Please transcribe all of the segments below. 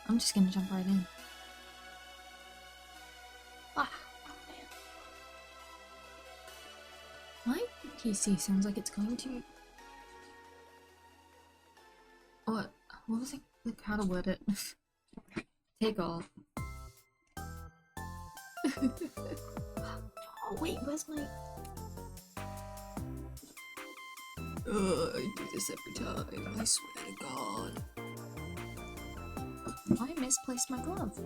I'm just gonna jump right in. Ah, my PC sounds like it's going to. What was it? Like how to word it? Take off. Oh wait, where's my? I do this every time. I swear to God. I misplaced my glove.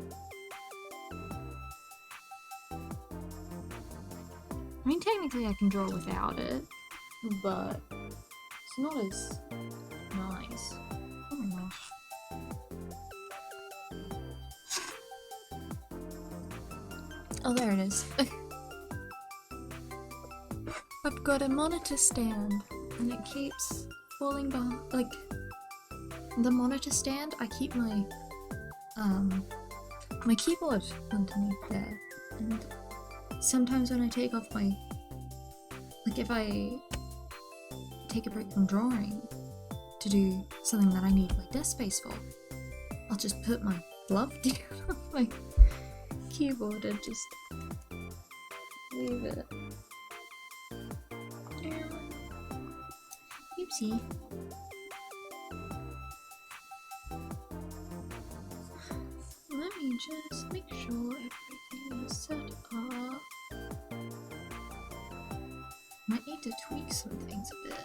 I mean, technically I can draw without it, but it's not as nice. Oh my gosh. Oh, there it is. I've got a monitor stand, and it keeps falling down. Like, the monitor stand, I keep my my keyboard underneath there, and sometimes when I take off my, like if I take a break from drawing to do something that I need my desk space for, I'll just put my glove down on my keyboard and just leave it. Oopsie. Let me just make sure everything is set up. Might need to tweak some things a bit.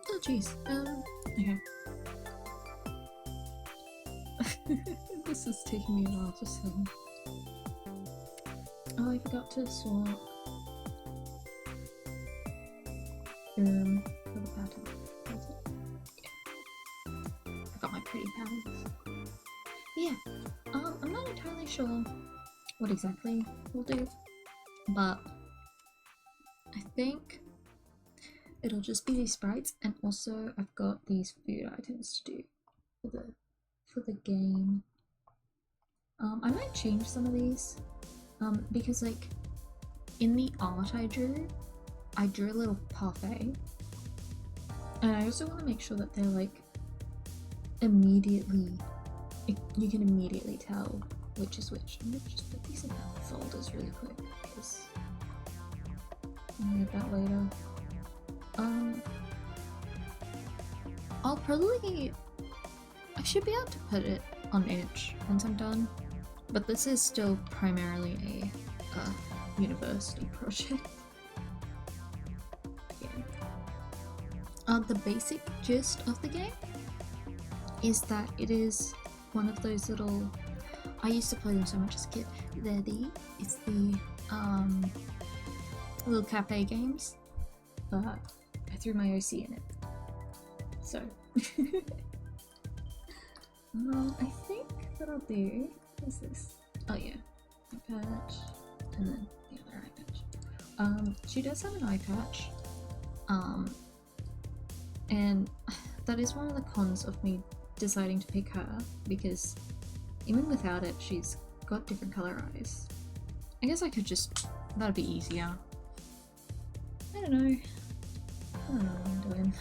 Oh jeez, okay. This is taking me a while to say. Oh, I forgot to swap for the pattern. That's it. Yeah. I got my pretty patterns. Yeah, I'm not entirely sure what exactly we'll do, but I think it'll just be these sprites, and also I've got these food items to do for the game. I might change some of these, because like in the art I drew a little parfait, and I also want to make sure that they're like immediately, you can immediately tell which is which. I'm gonna just put these in folders really quick because I'll need that later. I should be able to put it on itch once I'm done, but this is still primarily a university project. Yeah. The basic gist of the game is that it is one of those little, I used to play them so much as a kid, it's the little cafe games, but I threw my OC in it. So, I think what I'll do is this. Oh yeah, eye patch, and then the other eye patch. She does have an eye patch, and that is one of the cons of me deciding to pick her, because even without it, she's got different color eyes. I guess I could just, that'd be easier. I don't know what I'm doing.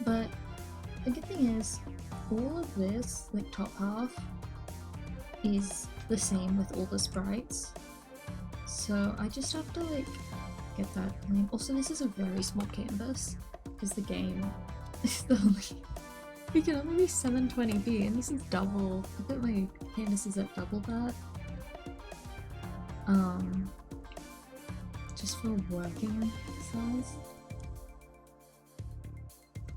But the good thing is, all of this, like top half, is the same with all the sprites. So I just have to like get that in. Also, this is a very small canvas because the game is the only, we can only be 720p, and this is double. I think my canvas is at double that. Just for working size.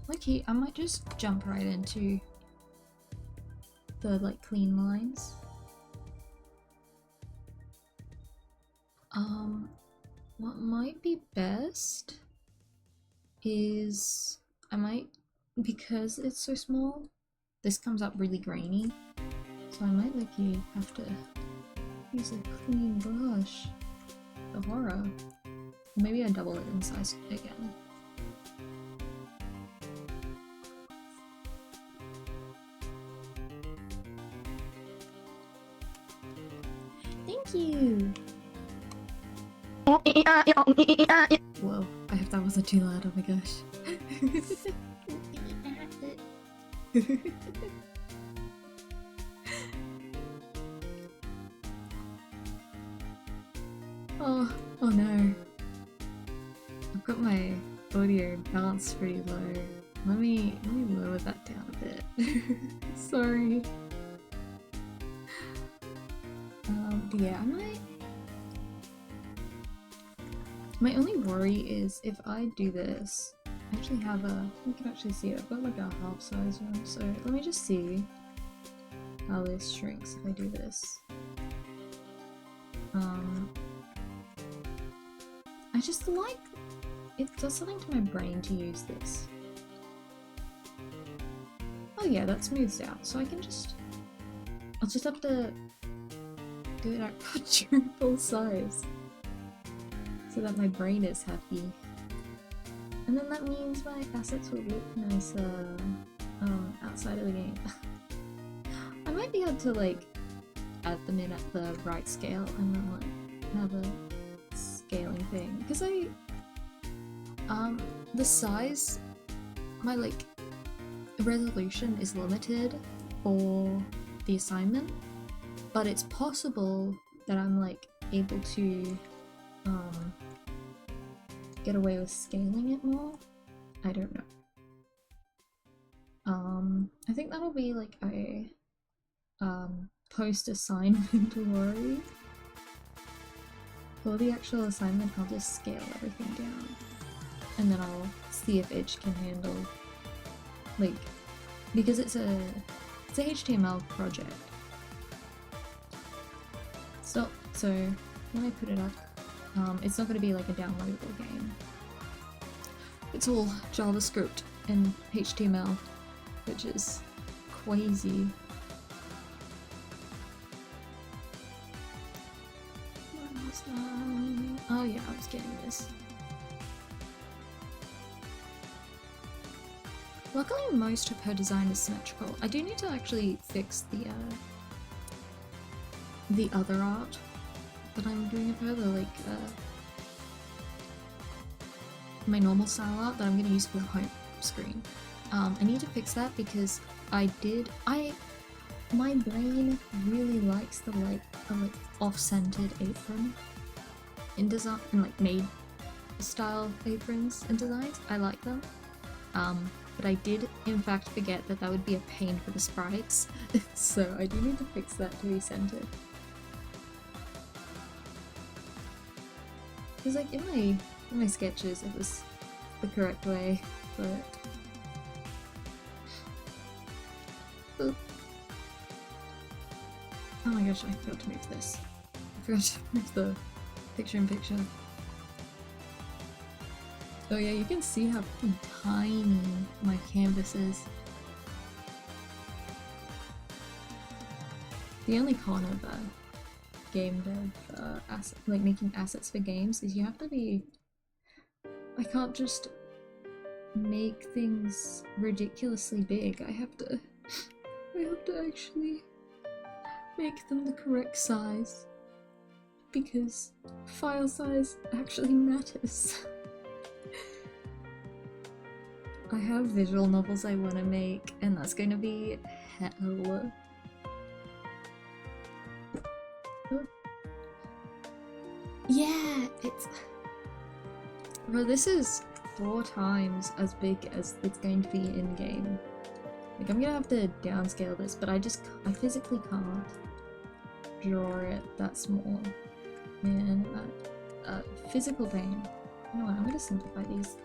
Okay, I might just jump right into the like clean lines. What might be best is I might, because it's so small, this comes up really grainy, so I might like you have to use a clean brush. The horror. Maybe I double it in size again. Thank you! Whoa, I hope that wasn't too loud, oh my gosh. Oh no. I've got my audio balanced pretty low. Let me lower that down a bit. Sorry. But yeah, my only worry is if I do this, I actually have you can actually see it, I've got like a half size one, so let me just see how this shrinks if I do this. I just like, it does something to my brain to use this. Oh yeah, that smooths out, so I can I'll just have to do it at quadruple size so that my brain is happy. And then that means my assets will look nicer outside of the game. I might be able to like add them in at the right scale and then like have a scaling thing. Because the size, my like resolution is limited for the assignment, but it's possible that I'm like able to get away with scaling it more. I don't know. I think that'll be like a post assignment worry. For the actual assignment, I'll just scale everything down, and then I'll see if Itch can handle, like, because it's a HTML project. So when I put it up, it's not going to be like a downloadable game. It's all JavaScript and HTML, which is crazy. What was that? Oh yeah, I was getting this. Luckily, most of her design is symmetrical. I do need to actually fix the other art that I'm doing of her, like my normal style art that I'm going to use for the home screen. I need to fix that because my brain really likes the like off-centered apron in design, and like Maid style aprons and designs. I like them. But I did in fact forget that would be a pain for the sprites, so I do need to fix that to be centered. Because like in my sketches it was the correct way, but oh my gosh, I forgot to move this. I forgot to move the picture-in-picture. Oh yeah, you can see how tiny my canvas is. The only con of game dev, like making assets for games, is you have to be... I can't just make things ridiculously big. I have to actually make them the correct size, because file size actually matters. I have visual novels I want to make, and that's going to be hell. Oh. Yeah, it's... Bro, this is 4 times as big as it's going to be in-game. Like, I'm gonna have to downscale this, but I physically can't draw it that small. Man, physical pain. You know what, I'm gonna simplify these.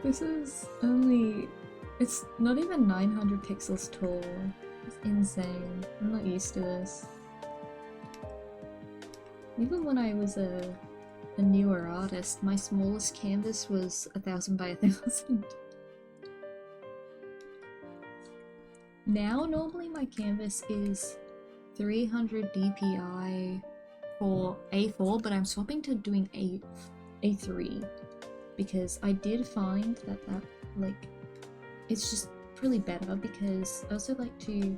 This is only... it's not even 900 pixels tall. It's insane. I'm not used to this. Even when I was a newer artist, my smallest canvas was 1000 by 1000. Now, normally my canvas is 300 dpi for A4, but I'm swapping to doing A3 because I did find that like it's just really better, because I also like to...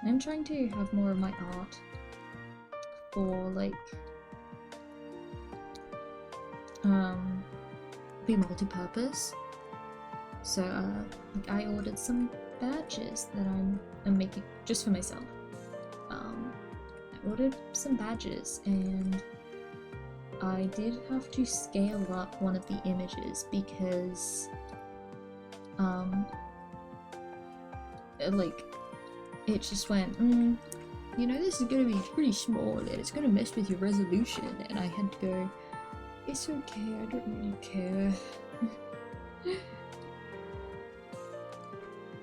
I'm trying to have more of my art for like be multi-purpose. So like I ordered some badges that I'm making just for myself. I ordered some badges and I did have to scale up one of the images because like it just went you know, this is gonna be pretty small and it's gonna mess with your resolution, and I had to go, it's okay, I don't really care.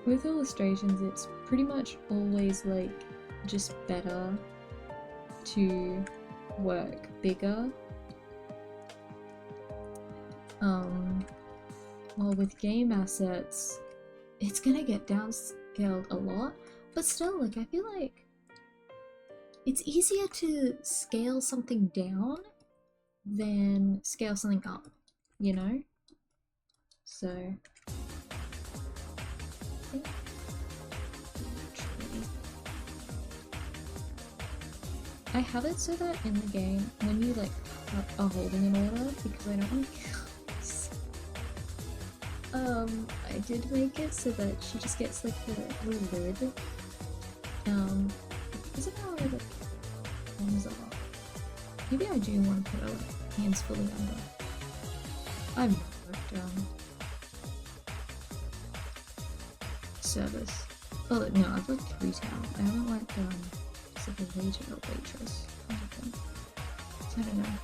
With illustrations, it's pretty much always like just better to work bigger. While with game assets, it's gonna get downscaled a lot, but still, like, I feel like it's easier to scale something down than scale something up, you know? So I think actually I have it so that in the game, when you like are holding an order, because I don't want to kill this, I did make it so that she just gets like the little lid. Is it how I like arms are? Maybe I do want to put her like hands fully under. I've not worked service. Oh no, I've worked retail. I haven't worked just like a waiter or waitress kind of thing. So I don't know.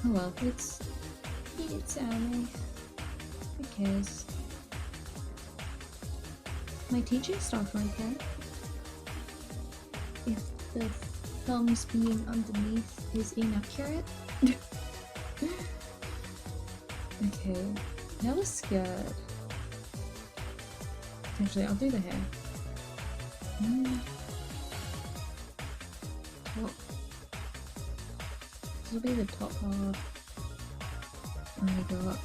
Oh well, it's anime. Who cares? My teaching staff were okay. If the thumbs being underneath is inaccurate. Okay, now the skirt. Actually, I'll do the hair. Top. This will be the top part. And we got.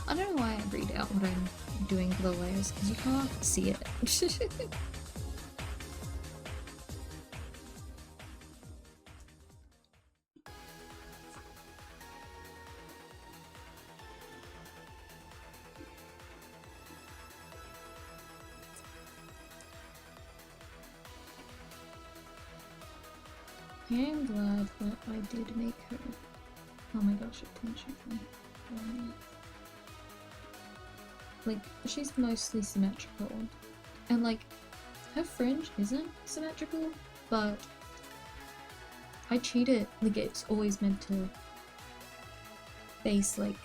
I don't know why I read out what I'm doing for the layers, because you can't see it. I am glad that I did make her. Oh my gosh, it pinched me. Like, she's mostly symmetrical. And like, her fringe isn't symmetrical, but I cheat it. Like, it's always meant to face like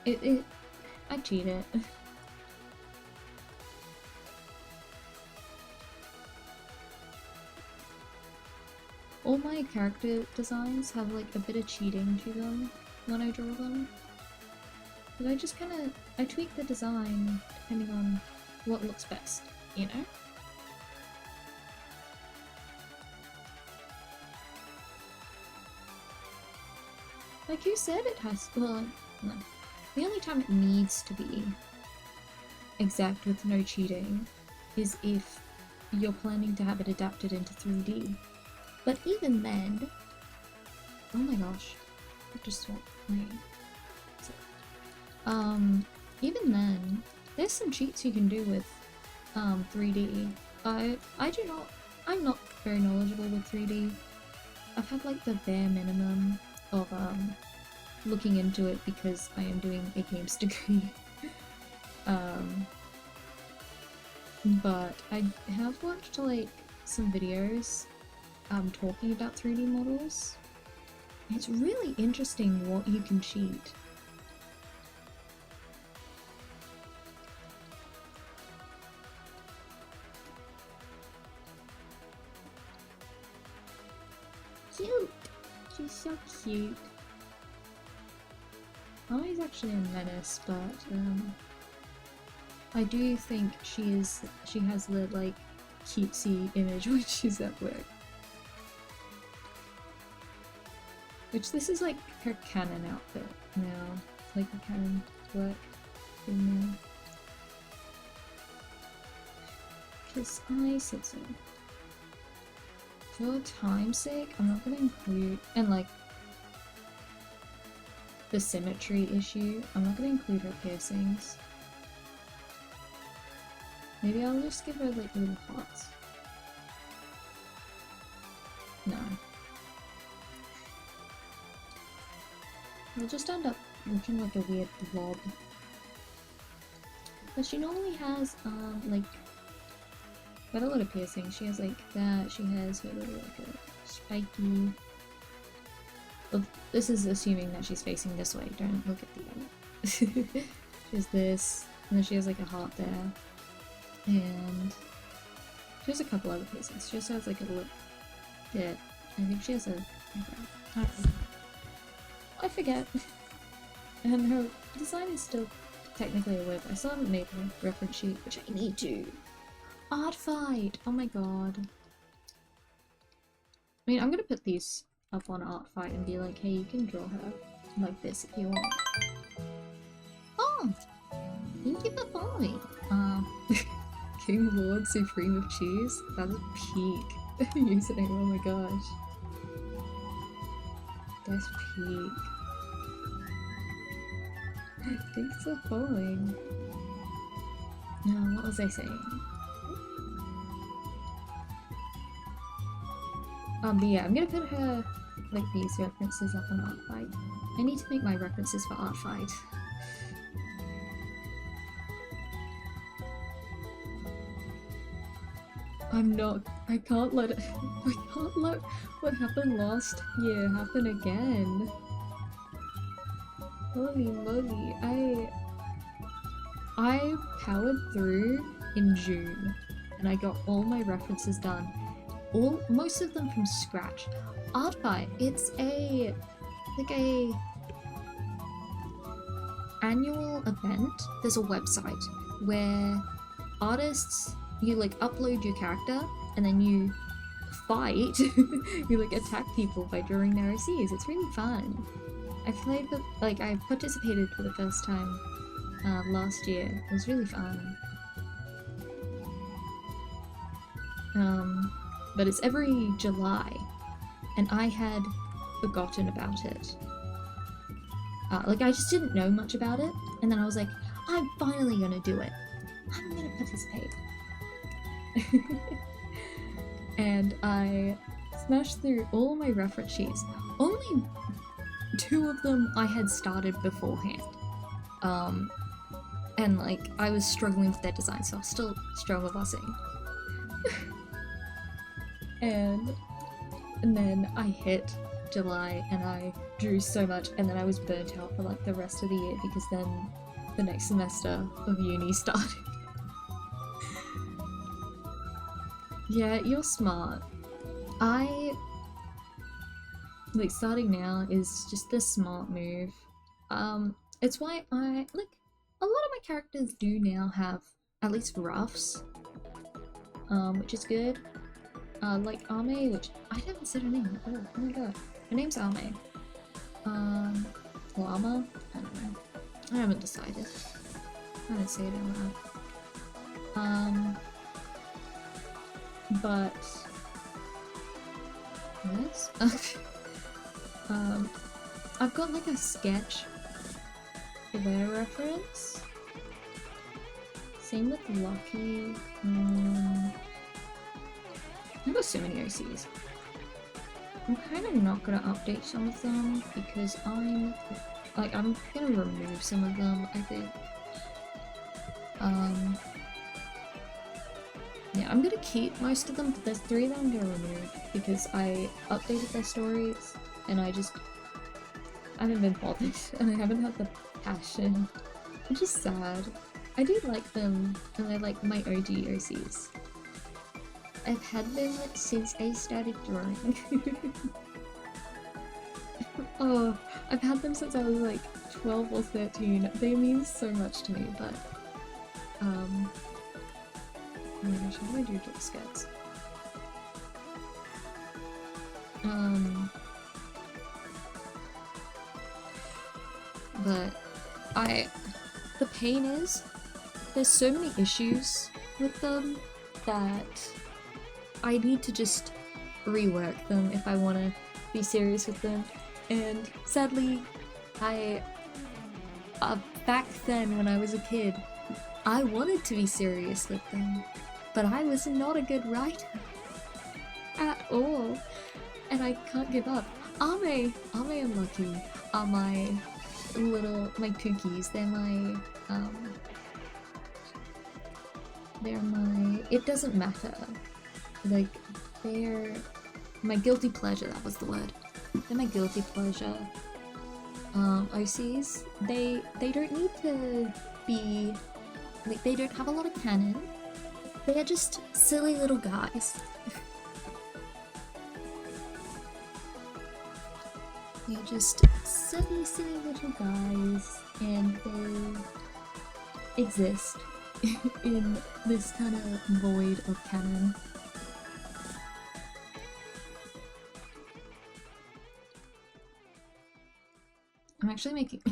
I cheat it. All my character designs have like a bit of cheating to them when I draw them. But I just I tweak the design depending on what looks best, you know? Like you said, it has, well, no. The only time it needs to be exact with no cheating is if you're planning to have it adapted into 3D. But even then, oh my gosh, I just swapped my, even then, there's some cheats you can do with 3D. I'm not very knowledgeable with 3D. I've had like the bare minimum of looking into it because I am doing a games degree. But I have watched like some videos talking about 3D models. It's really interesting what you can cheat. Cute! She's so cute. Emily's actually a menace, but I do think she has the like cutesy image when she's at work. Which this is like her canon outfit now. Like her canon work thing now. Because I said so. For time's sake, I'm not gonna include, and like the symmetry issue, I'm not gonna include her piercings. Maybe I'll just give her like little hearts. No. I'll just end up looking like a weird blob. But she normally has like quite a lot of piercings. She has like that, she has her little like a spiky. Well, this is assuming that she's facing this way, don't look at the other. She has this, and then she has like a heart there. And she has a couple other piercings. She also has like a lip bit. I think she has a I forget. And her design is still technically a whip. I still haven't made a reference sheet, which I need to. Art fight! Oh my god. I mean, I'm gonna put these up on art fight and be like, hey, you can draw her like this if you want. Oh! Thank you for following. King Lord Supreme of Cheese? That's a peak username, oh my gosh. That's peak. Thanks for following. What was I saying? But yeah, I'm gonna put her, like, these references up on art fight. I need to make my references for art fight. I can't let what happened last year happen again. Holy moly, I powered through in June and I got all my references done. Most of them from scratch. Art fight, it's a annual event. There's a website where artists, you like upload your character and then you fight. You like attack people by drawing their OCs. It's really fun. I participated for the first time last year. It was really fun. But it's every July, and I had forgotten about it. I just didn't know much about it, and then I was like, I'm finally gonna do it. I'm gonna participate. And I smashed through all my reference sheets. Only 2 of them I had started beforehand. And like, I was struggling with their design, so I was still struggle bussing. And then I hit July and I drew so much, and then I was burnt out for like the rest of the year because then the next semester of uni started. Yeah, you're smart. Like, starting now is just the smart move. It's why a lot of my characters do now have at least roughs, which is good. Like Ame, which I haven't said her name. Oh my god, her name's Ame. Llama? I don't know. I haven't decided. I didn't say it out loud. But yes. I've got like a sketch for their reference. Same with Lucky. I've got so many OCs. I'm kind of not gonna update some of them because I'm gonna remove some of them, I think. Yeah, I'm gonna keep most of them, but there's 3 that I'm gonna remove because I updated their stories and I haven't been bothered and I haven't had the passion, which is sad. I do like them and they're like my OG OCs. I've had them since I started drawing. Oh, I've had them since I was like 12 or 13. They mean so much to me, but oh my gosh, how do I do dual skets? But the pain is, there's so many issues with them that I need to just rework them if I want to be serious with them. And sadly, back then when I was a kid, I wanted to be serious with them, but I was not a good writer at all, and I can't give up. Ame and Lucky are my cookies. They're my it doesn't matter. Like, they're my guilty pleasure, that was the word. They're my guilty pleasure. OCs, they don't need to be, like, they don't have a lot of canon. They are just silly little guys. They're just silly little guys, and they exist in this kind of void of canon. I'm actually making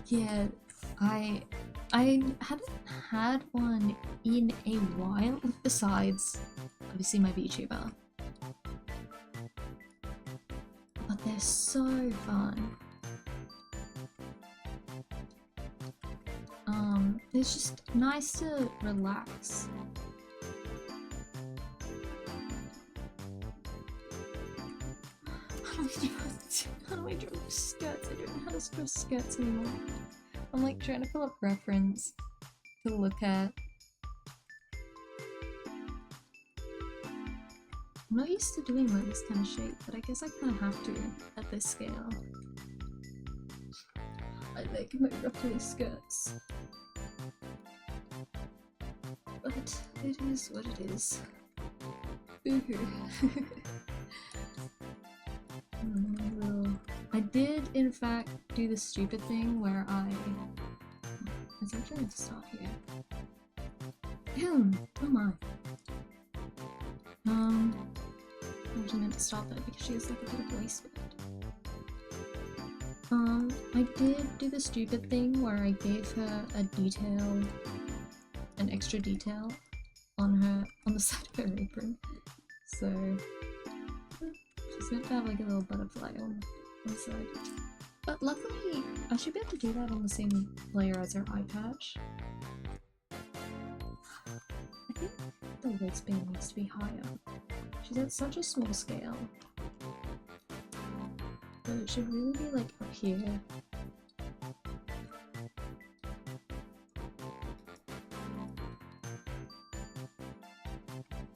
yeah, I haven't had one in a while, besides obviously my VTuber. But they're so fun. It's just nice to relax. How do I draw skirts? I don't know how to draw skirts anymore. I'm like trying to pull up reference to look at. I'm not used to doing like this kind of shape, but I guess I kind of have to at this scale. I like my ruffly skirts. But it is what it is. Boo-hoo. I did, in fact, do the stupid thing where I actually meant to start here. Oh my. I actually meant to stop there because she has like a bit of waistband. I did do the stupid thing where I gave her a detail, an extra detail on the side of her apron. So she's meant to have like a little butterfly on the side. But luckily, I should be able to do that on the same layer as her eye patch. I think the waistband needs to be higher. She's at such a small scale. But it should really be like up here.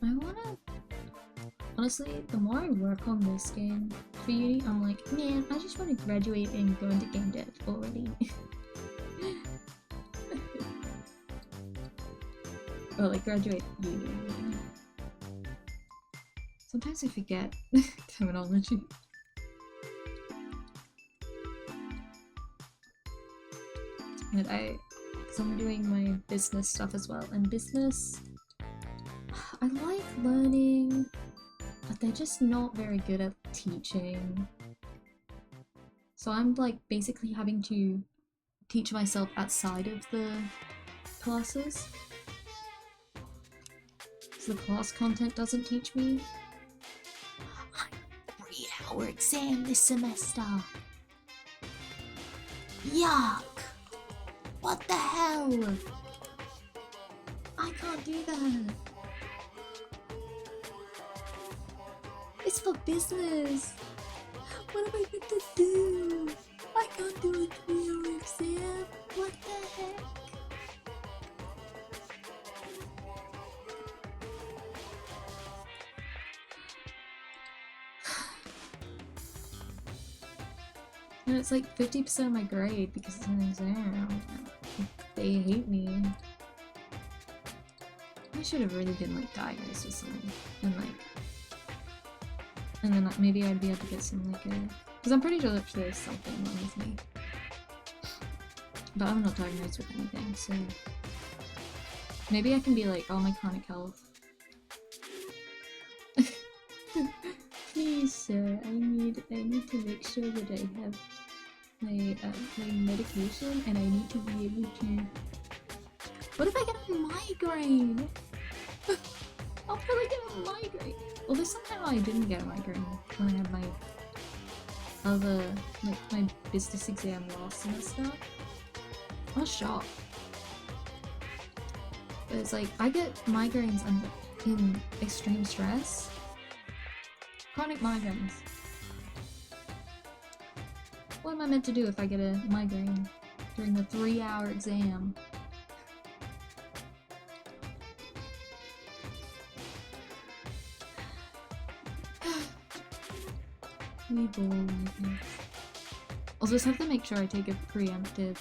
I wanna... Honestly, the more I work on this game for uni, I'm like, man, I just want to graduate and go into game dev already. Or like graduate uni. Sometimes I forget terminology. And because I'm doing my business stuff as well, and business, I like learning, but they're just not very good at teaching. So I'm like basically having to teach myself outside of the classes. So the class content doesn't teach me. I'm a 3-hour exam this semester. Yuck! What the hell? I can't do that. It's for business. What am I meant to do? I can't do a 3-hour exam. What the heck? And it's like 50% of my grade because it's an exam. They hate me. I should have really been like diagnosed with something, and then maybe I'd be able to get some like a, because I'm pretty sure that there's something wrong with me, but I'm not diagnosed with anything, so maybe I can be like, oh, my chronic health. Please, sir, I need to make sure that I have my my medication, and I need to be able to What if I get a migraine? I'll probably get a migraine. Although somehow I didn't get a migraine when I had my other, like my business exam last semester. I was shocked. But it's like, I get migraines in extreme stress. Chronic migraines. What am I meant to do if I get a migraine during the 3-hour exam? We bore like this. I'll just have to make sure I take a preemptive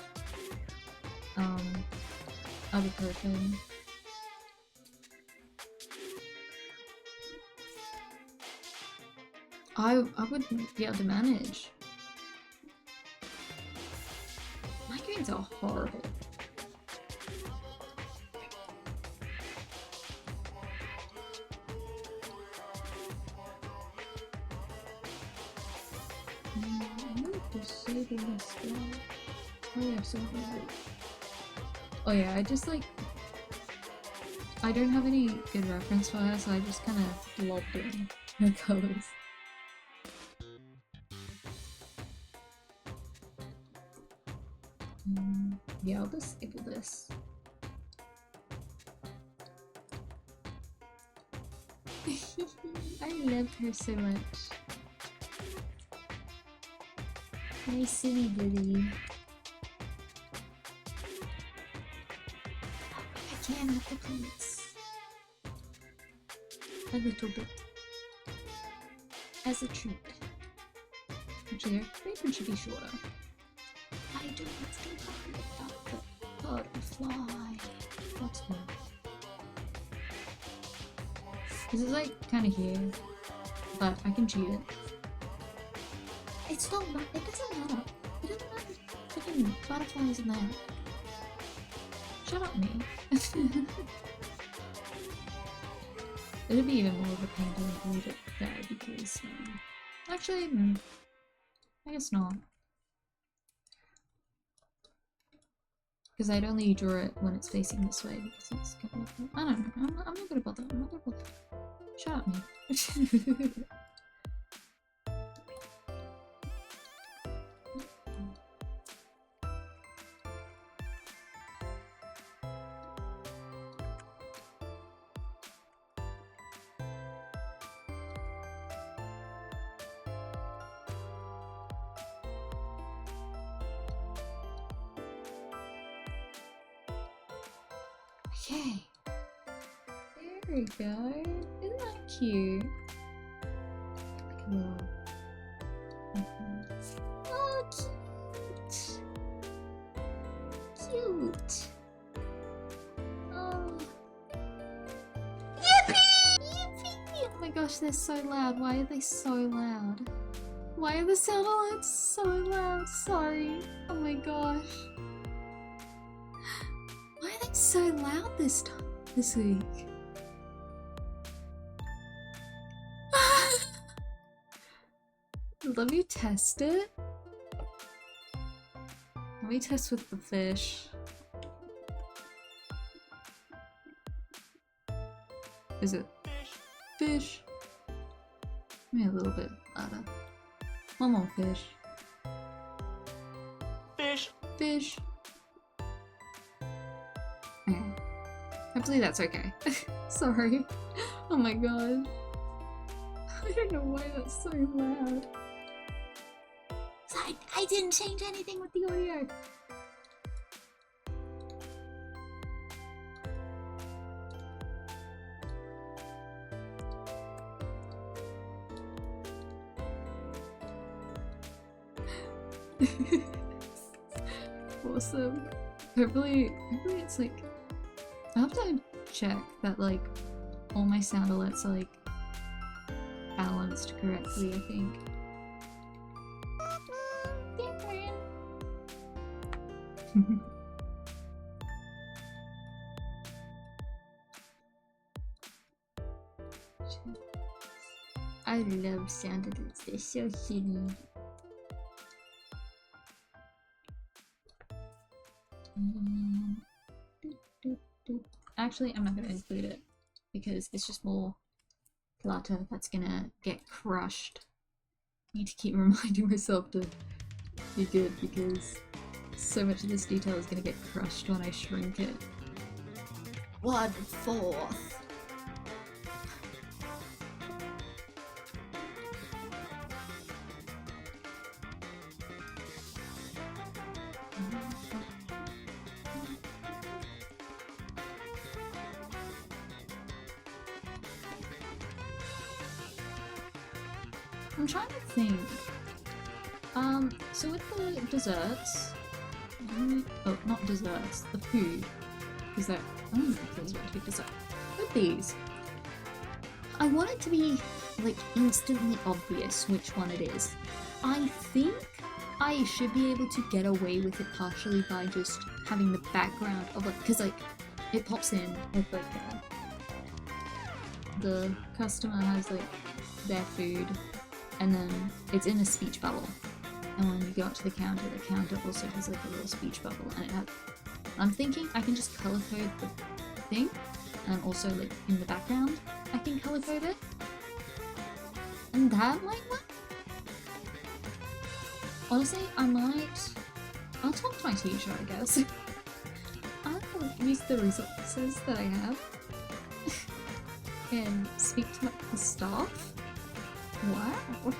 ibuprofen. I wouldn't be able to manage. Migraines are horrible. I'm gonna disable this guy. Oh yeah, so oh yeah, I just like I don't have any good reference for her, so I just kind of lobbed in her colors. Yeah, I'll disable this. I love her so much. My silly buddy. I can have the plates. A little bit. As a treat. Actually, their apron should be shorter. I do not feel happy about the butterfly. What's that? This is like kind of here, but I can cheat it. It's not. It doesn't matter. It doesn't matter. Freaking butterflies in there. Shut up, me. It'd be even more of a pain to include it there because actually, I guess not. Because I'd only draw it when it's facing this way because it's kind of, I don't know. I'm not gonna bother. I'm not gonna bother. Shut up, me. Okay. There we go. Isn't that cute? Like a little... Oh, cute! Cute! Oh. Yippee! Yippee! Oh my gosh, they're so loud. Why are they so loud? Why are the sound alerts so loud? Sorry. Oh my gosh. Why are they so loud this week? Let me test it. Let me test with the fish. Is it fish? Maybe a little bit louder. One more fish. Fish. Fish. Okay. Hopefully that's okay. Sorry. Oh my god. I don't know why that's so loud. I didn't change anything with the audio. Awesome. Hopefully it's like, I have to check that like all my sound alerts are like balanced correctly, I think. I love sound alerts, they're so silly. actually, I'm not going to include it because it's just more clutter that's gonna get crushed. I need to keep reminding myself to be good because so much of this detail is gonna get crushed when I shrink it. 1/4. I'm trying to think. So with the desserts, oh, not desserts, the food, because that, feels meant to be dessert. With these, I want it to be, like, instantly obvious which one it is. I think I should be able to get away with it partially by just having the background of, like, because, like, it pops in with, like, the customer has, like, their food, and then it's in a speech bubble. And when you go up to the counter also has like a little speech bubble, and it has. I'm thinking I can just color code the thing, and also like in the background I can color code it, and that might work. Honestly, I'll talk to my teacher, I guess. I'll use the resources that I have and speak to the staff. Wow.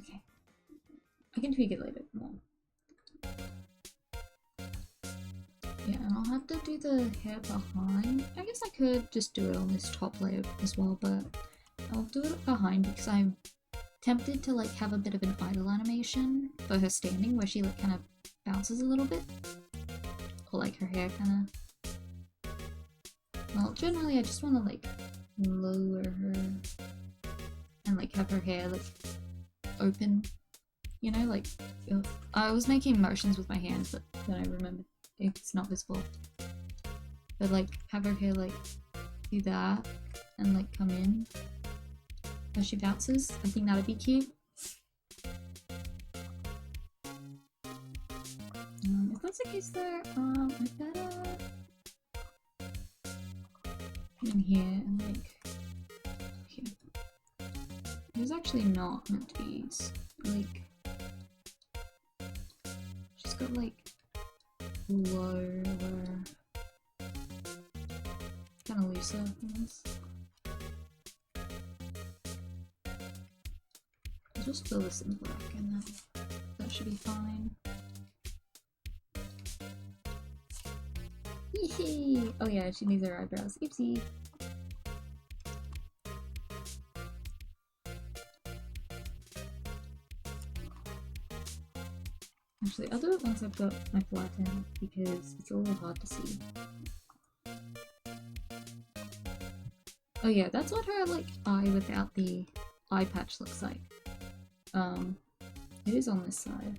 Okay. I can tweak it later more. Yeah, and I'll have to do the hair behind. I guess I could just do it on this top layer as well, but I'll do it behind because I'm tempted to like have a bit of an idle animation for her standing where she like kind of bounces a little bit. Or like her hair kind of... Well, generally I just want to like lower her and like have her hair like open. You know, like... I was making motions with my hands, but then I remembered it's not visible. But like have her hair like do that and like come in as she bounces. I think that'd be cute. If that's the case there, I better put in here and like here. There's actually not meant to be like she's got like lower, kind of looser things. I'll just fill this in black and that should be fine. Yee! Oh yeah, she needs her eyebrows. Oopsie. Actually, I'll do it once I've got my flatten because it's a little hard to see. Oh yeah, that's what her like eye without the eye patch looks like. It is on this side.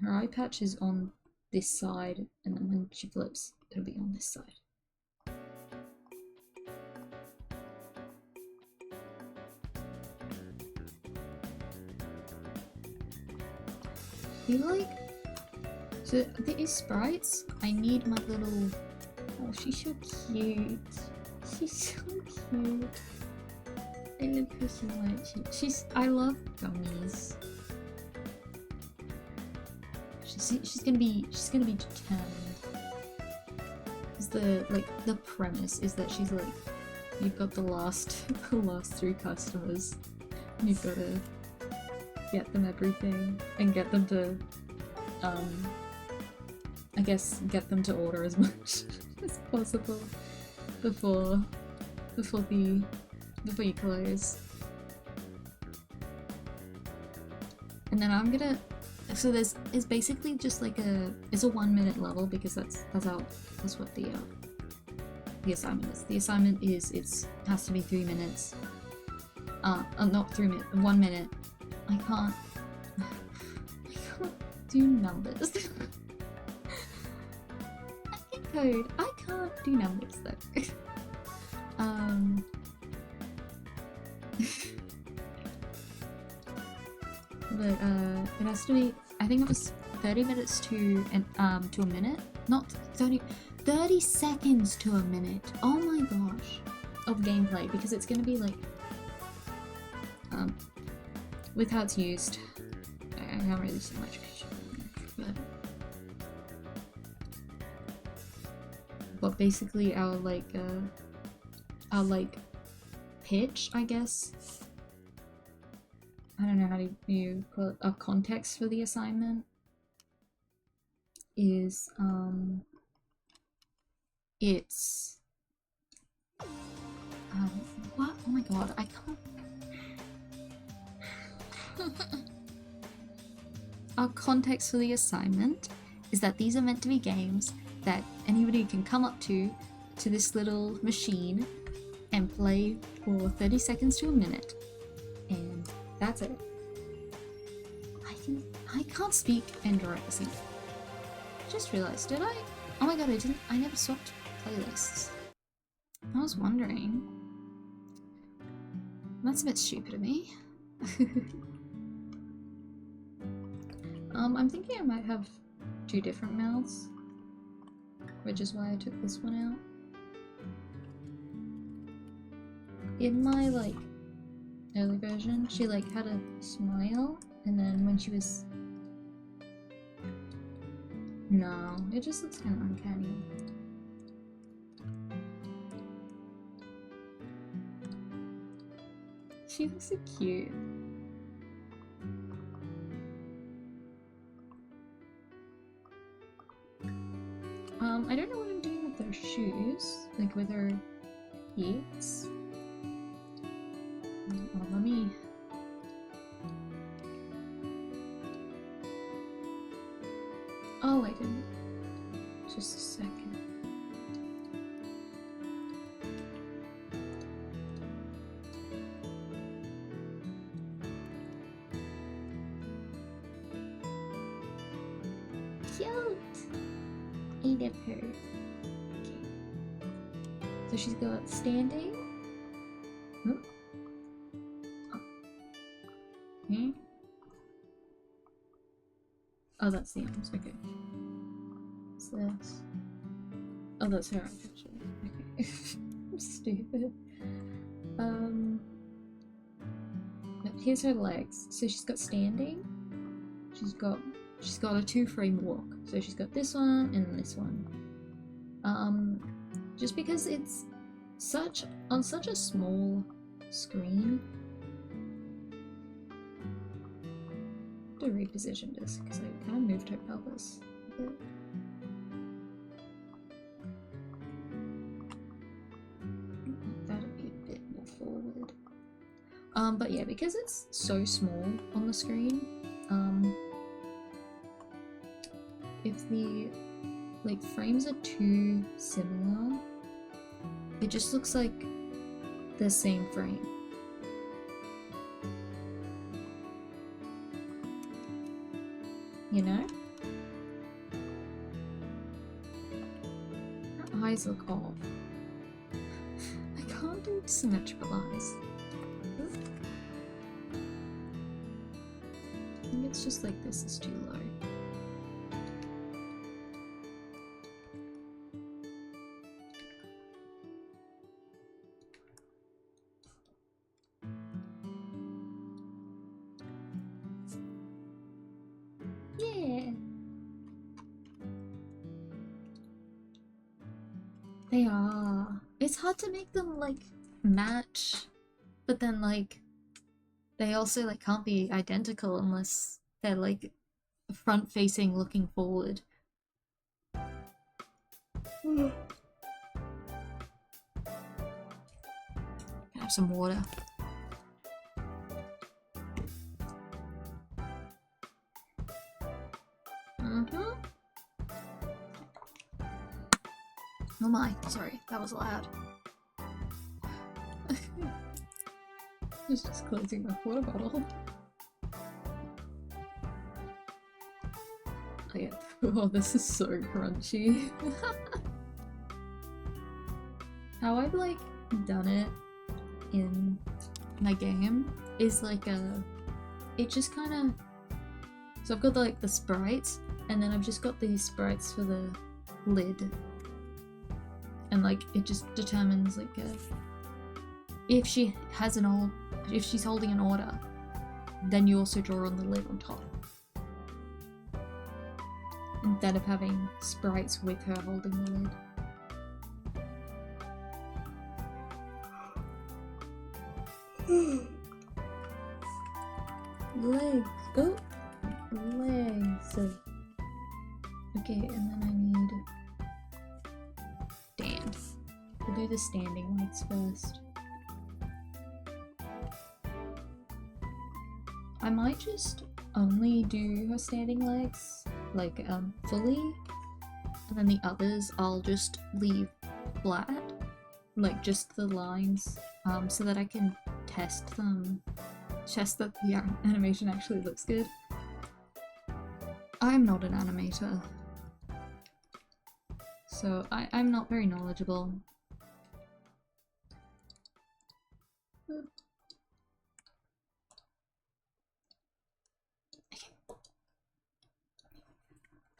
Her eye patch is on this side, and then when she flips, it'll be on this side. I feel like, so there is sprites. I need my little, oh she's so cute. She's so cute. I love her so much. I love gummies. She's gonna be determined. Cause the premise is that she's like, you've got the last 3 customers. You've got to get them everything and get them to, I guess get them to order as much as possible before you close. And then I'm gonna, so there's basically just like it's a 1 minute level because that's what the assignment is. The assignment is has to be 3 minutes. not 3 minutes, 1 minute. I can't do numbers. I can code. I can't do numbers though. But it has to be. I think it was 30 minutes to a minute. Not 30 seconds to a minute. Oh my gosh, of gameplay, because it's gonna be like with how it's used. I can't really see much, but basically our pitch, I guess. I don't know how do you call it, a context for the assignment is it's what? Oh my god, I can't. Our context for the assignment is that these are meant to be games that anybody can come up to this little machine and play for 30 seconds to a minute, and that's it. I can't speak and draw at the same time. Just realized, did I? Oh my god, I never swapped playlists. I was wondering. That's a bit stupid of me. I'm thinking I might have 2 different mouths, which is why I took this one out. In my early version, she had a smile, and then when she was... No, it just looks kind of uncanny. She looks so cute. I don't know what I'm doing with her shoes, with her feet. Oh, let me... Oh, I didn't. Just a second. Cute! I love her. Okay. So she's got standing. Oh. Okay. Oh, that's the arms. Okay. What's this? Oh, that's her arms, actually. Okay. I'm stupid. But here's her legs. So she's got standing. She's got a 2-frame walk. So she's got this one and this one. Just because it's on such a small screen. To reposition this because I kind of moved her pelvis a bit. That'd be a bit more forward. But yeah, because it's so small on the screen, if the frames are too similar, it just looks like the same frame. You know? Her eyes look off. I can't do symmetrical eyes. I think it's just this is too low. Yeah. They are. It's hard to make them match, but then they also can't be identical unless they're front facing looking forward. Have some water. Oh my, sorry, that was loud. It's just closing my water bottle. Oh yeah. Oh, this is so crunchy. How I've like done it in my game is like it just kind of, so I've got like the sprites, and then I've just got these sprites for the lid, and like it just determines like if she has if she's holding an order, then you also draw on the lid on top, instead of having sprites with her holding the lid. Legs. Oh, legs. Okay, and then I need stand. We'll do the standing legs first. I might just only do her standing legs, like fully, and then the others I'll just leave flat, like just the lines, so that I can test that the animation actually looks good. I'm not an animator, so I'm not very knowledgeable. Okay.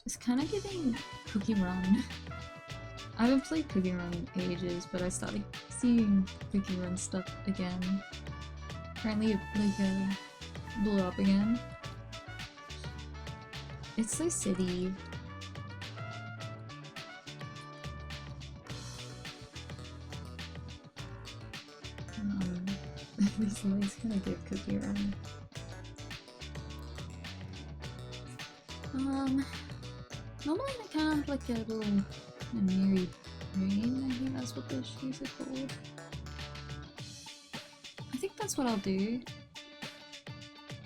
It's kind of giving Cookie Run. I haven't played Cookie Run in ages, but I started seeing Cookie Run stuff again. Apparently it like blew up again. It's so silly. These legs kind of give Cookie Run. Normally I kind of have like a little Mary Rain, I think that's what those shoes are called. I think that's what I'll do.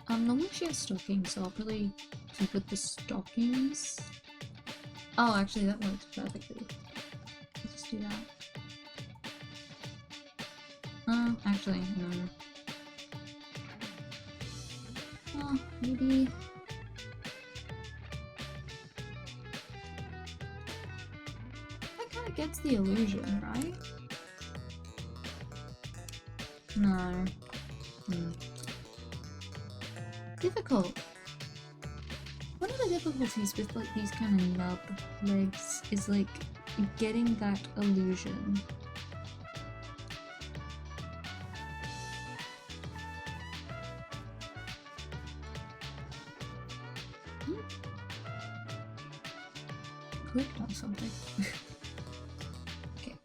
Normally she has stockings, so I'll probably keep with the stockings. Oh, actually that works perfectly. Let's just do that. Actually, no. Oh, maybe... That kind of gets the illusion, right? No. Difficult. One of the difficulties with like these kind of nub legs is like getting that illusion. Clicked on something. Okay.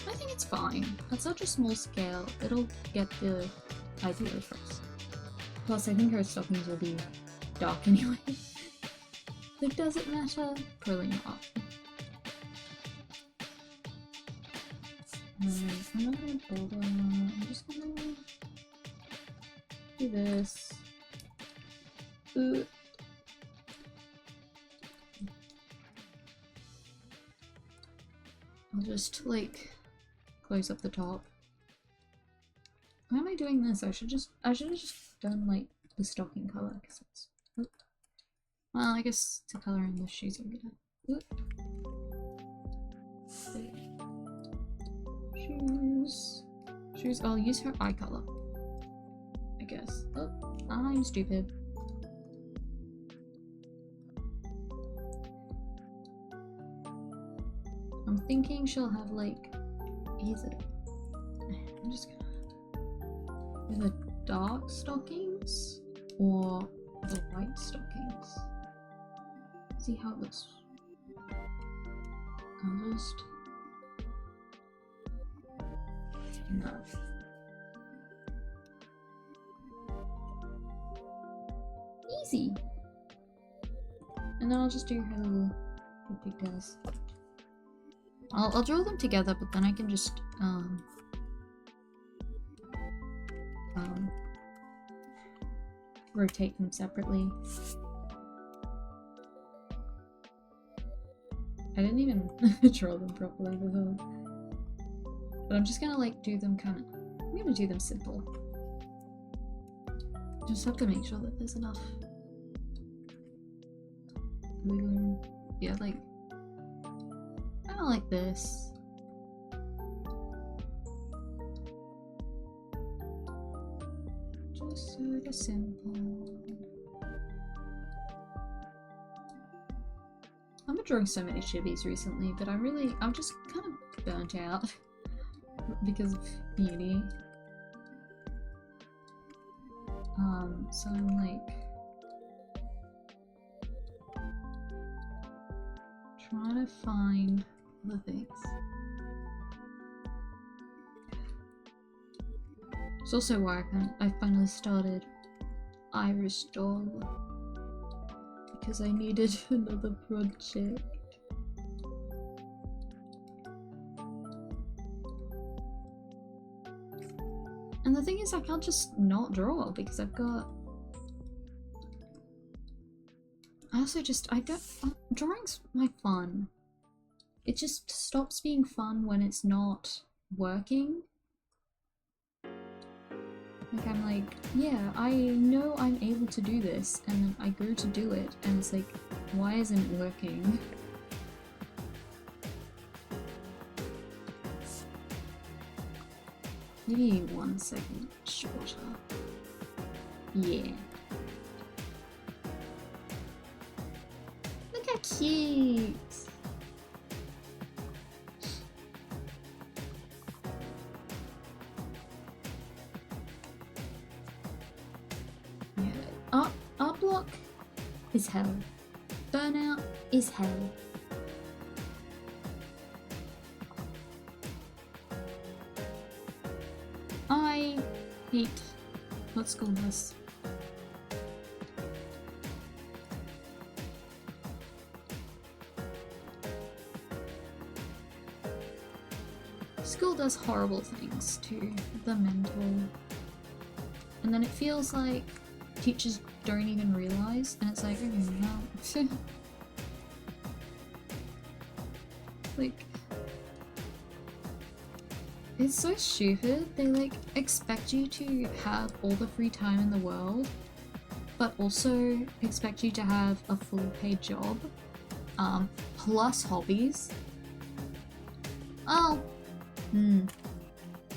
I think it's fine. At such a small scale, it'll get the idea across. Plus, I think her stockings will be dark anyway. Like, does it matter? Probably not. I'm not gonna bother. I'm just gonna do this. I'll just like close up the top. Why am I doing this? I should have just done like the stocking color because it's. Well, I guess to color in the shoes I'm gonna. Shoes. I'll use her eye color. I guess. Oh, I'm stupid. I'm thinking she'll have like either. I'm just gonna either dark stockings or the white stockings. See how it looks. I'll just no. Easy. And then I'll just do her little pigtails. I'll draw them together, but then I can just rotate them separately. I didn't even draw them properly before. But I'm just gonna like do them I'm gonna do them simple. Just have to make sure that there's enough room. Yeah, like kinda like this. Just sort of simple. I've been drawing so many chibis recently, but I'm just kind of burnt out because of uni. So I'm like trying to find other things. It's also why I finally started Iris Doll, because I needed another project. And the thing is, I can't just not draw because I've got... drawing's my fun. It just stops being fun when it's not working. Like, I'm like, yeah, I know I'm able to do this, and then I go to do it, and it's like, why isn't it working? Maybe 1 second shorter. Yeah. Look how cute! Yeah. Art block is hell. Burnout is hell. I hate what school does. School does horrible things to the mental, and then it feels like teachers don't even realize, and it's like, okay, no. Like, it's so stupid. They like expect you to have all the free time in the world, but also expect you to have a full paid job, plus hobbies. Oh,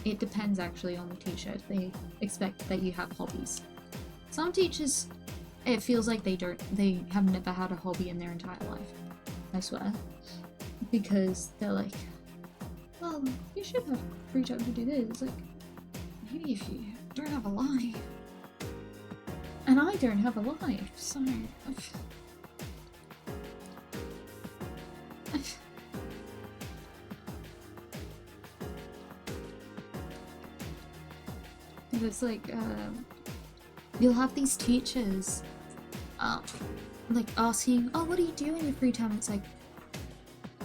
it depends actually on the teacher. They expect that you have hobbies. Some teachers, it feels like they have never had a hobby in their entire life. I swear. Because they're like, well, you should have free time to do this. It's like, maybe if you don't have a life. And I don't have a life, so... It's like, you'll have these teachers, like asking, oh, what do you do in your free time? It's like,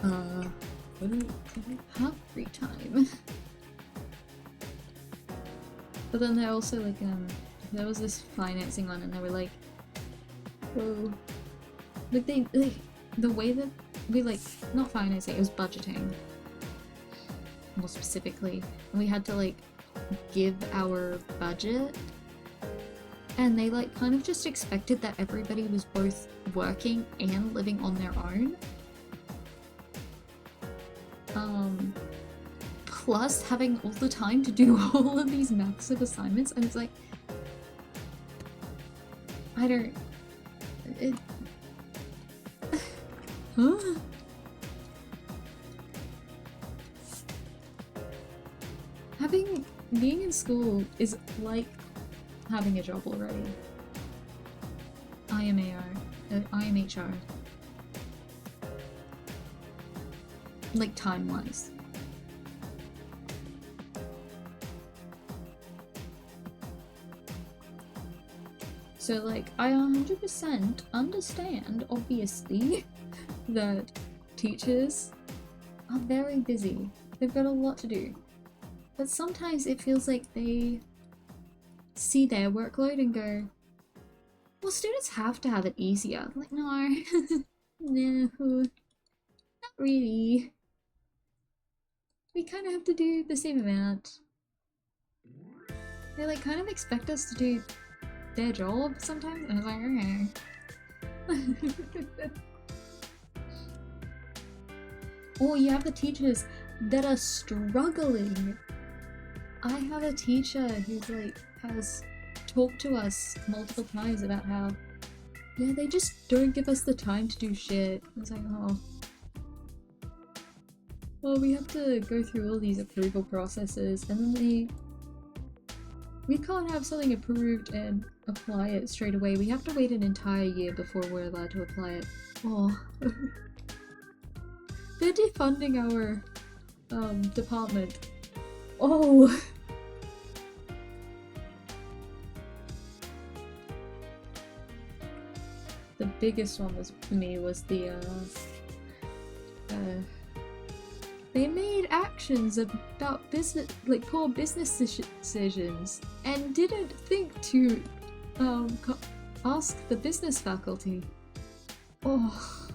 I don't have free time. But then they're also like, there was this financing one and they were like, whoa. Like the way that we like, not financing, it was budgeting. More specifically. And we had to like give our budget. And they like kind of just expected that everybody was both working and living on their own. Plus having all the time to do all of these massive assignments, and it's like, I don't... Huh? Being in school is like having a job already. I am HR. Like time-wise. So like, I 100% understand, obviously, that teachers are very busy. They've got a lot to do. But sometimes it feels like they see their workload and go, well, students have to have it easier. I'm like, no. No. really. We kind of have to do the same amount. They like kind of expect us to do their job sometimes, and I was like, okay. Or you have the teachers that are struggling. I have a teacher who's like has talked to us multiple times about how, yeah, they just don't give us the time to do shit. I was like, oh. Well, we have to go through all these approval processes, and then we can't have something approved and apply it straight away. We have to wait an entire year before we're allowed to apply it. Oh. They're defunding our department. Oh. The biggest one was for me was the they made actions about business, like poor business decisions, and didn't think to ask the business faculty. Oh.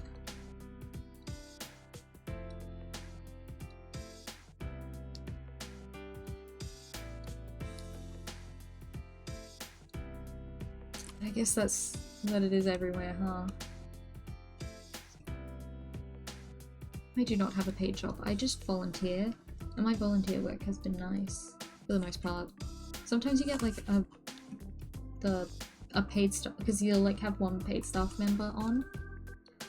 I guess that's what it is everywhere, huh? I do not have a paid job. I just volunteer, and my volunteer work has been nice for the most part. Sometimes you get like a paid staff, because you'll like have one paid staff member on,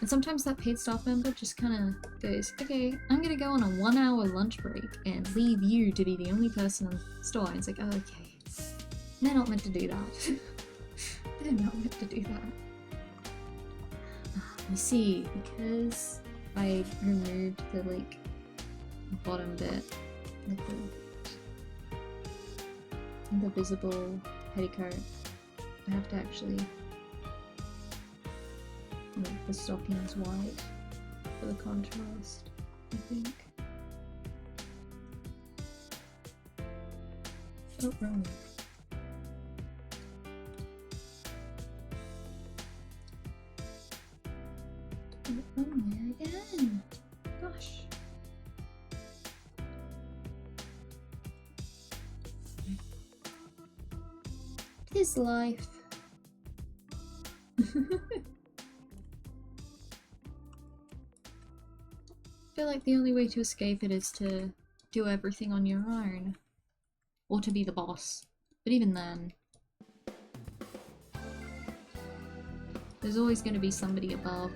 and sometimes that paid staff member just kind of goes, okay, I'm gonna go on a 1 hour lunch break and leave you to be the only person in the store. And it's like, oh, okay, they're not meant to do that. They're not meant to do that. You see, because I removed the like bottom bit, like the visible petticoat, I have to actually make the stockings white for the contrast, I think. Oh, wrong. Oh, there again! Gosh. Tis life. I feel like the only way to escape it is to do everything on your own. Or to be the boss. But even then, there's always going to be somebody above.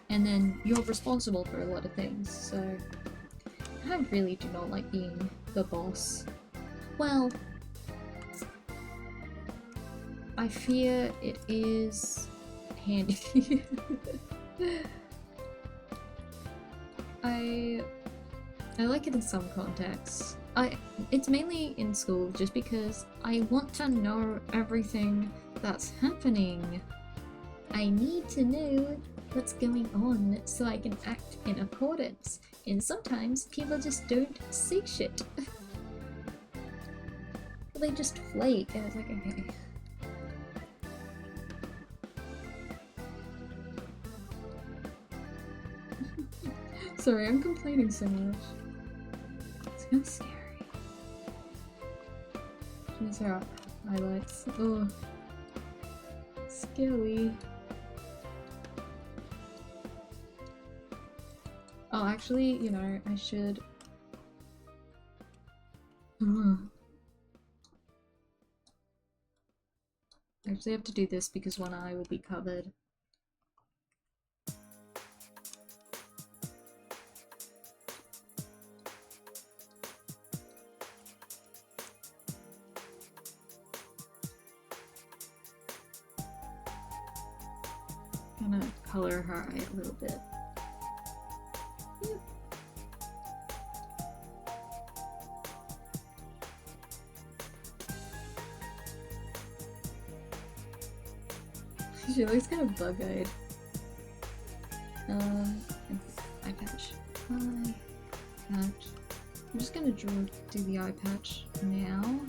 And then you're responsible for a lot of things, so I really do not like being the boss. Well, I fear it is handy. I like it in some contexts. It's mainly in school just because I want to know everything that's happening. I need to know what's going on so I can act in accordance, and sometimes people just don't say shit. They just flake, and it's like, okay. Sorry, I'm complaining so much. It's kind of scary. These are highlights. Oh, scary. Oh, actually, you know, I should... I actually have to do this because one eye will be covered. I'm gonna color her eye a little bit. She looks kind of bug-eyed. Eye patch. Eye patch. I'm just gonna do the eye patch now.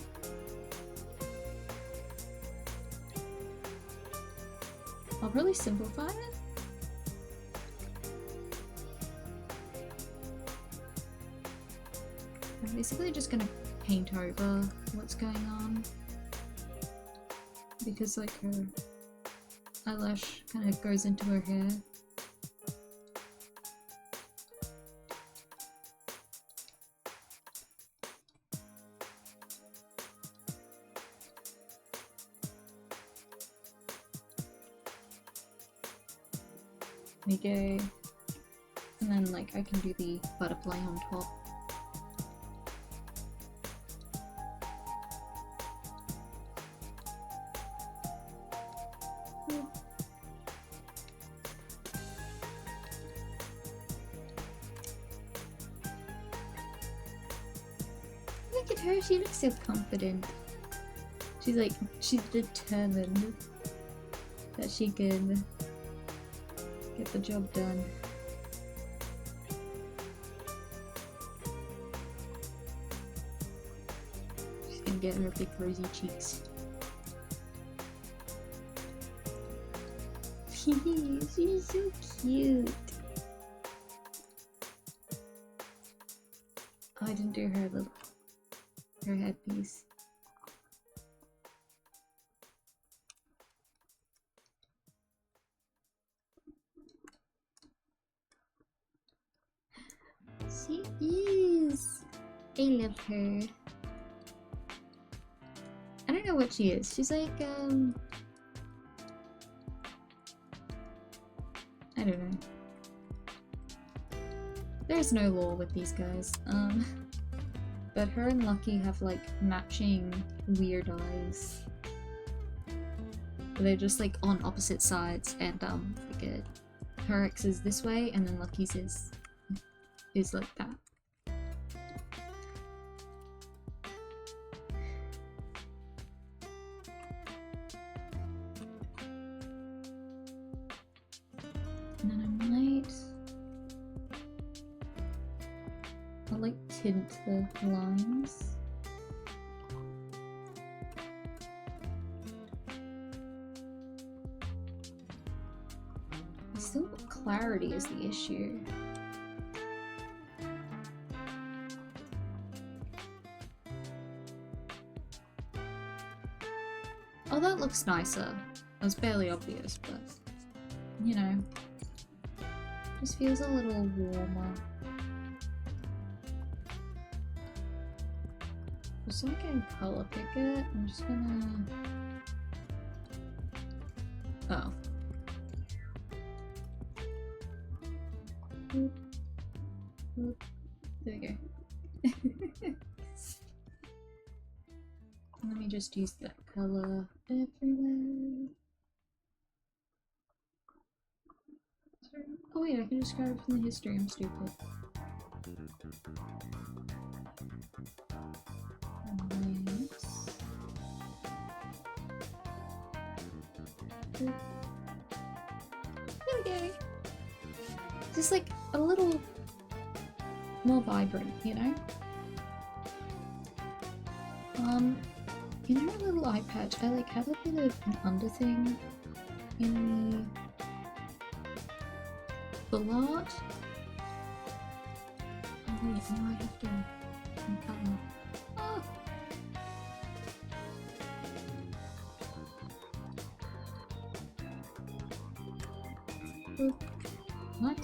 I'll really simplify it. basically just gonna paint over what's going on. Because like her eyelash kind of goes into her hair. There we go. And then like I can do the butterfly on top. Look at her, she looks so confident. She's like, she's determined that she can get the job done. She's gonna get her big rosy cheeks. She's so cute. Oh, I didn't do her headpiece. She is. I love her. I don't know what she is. She's like, I don't know. There's no law with these guys. But her and Lucky have like matching weird eyes. They're just like on opposite sides, and like her ex is this way, and then Lucky's is like that. And then I'll like tint the lines. Still, clarity is the issue. Oh, that looks nicer. It was barely obvious, but you know, just feels a little warmer. Just so I can color pick it, I'm just gonna. Oh. Oop. Oop. There we go. Let me just use that color everywhere. Oh wait, I can just grab it from the history, I'm stupid. Nice. There we go. Just like a little more vibrant, you know? In her little eye patch, I like have a bit of an under thing in the full art. Oh wait, now I have to color. Oh. What?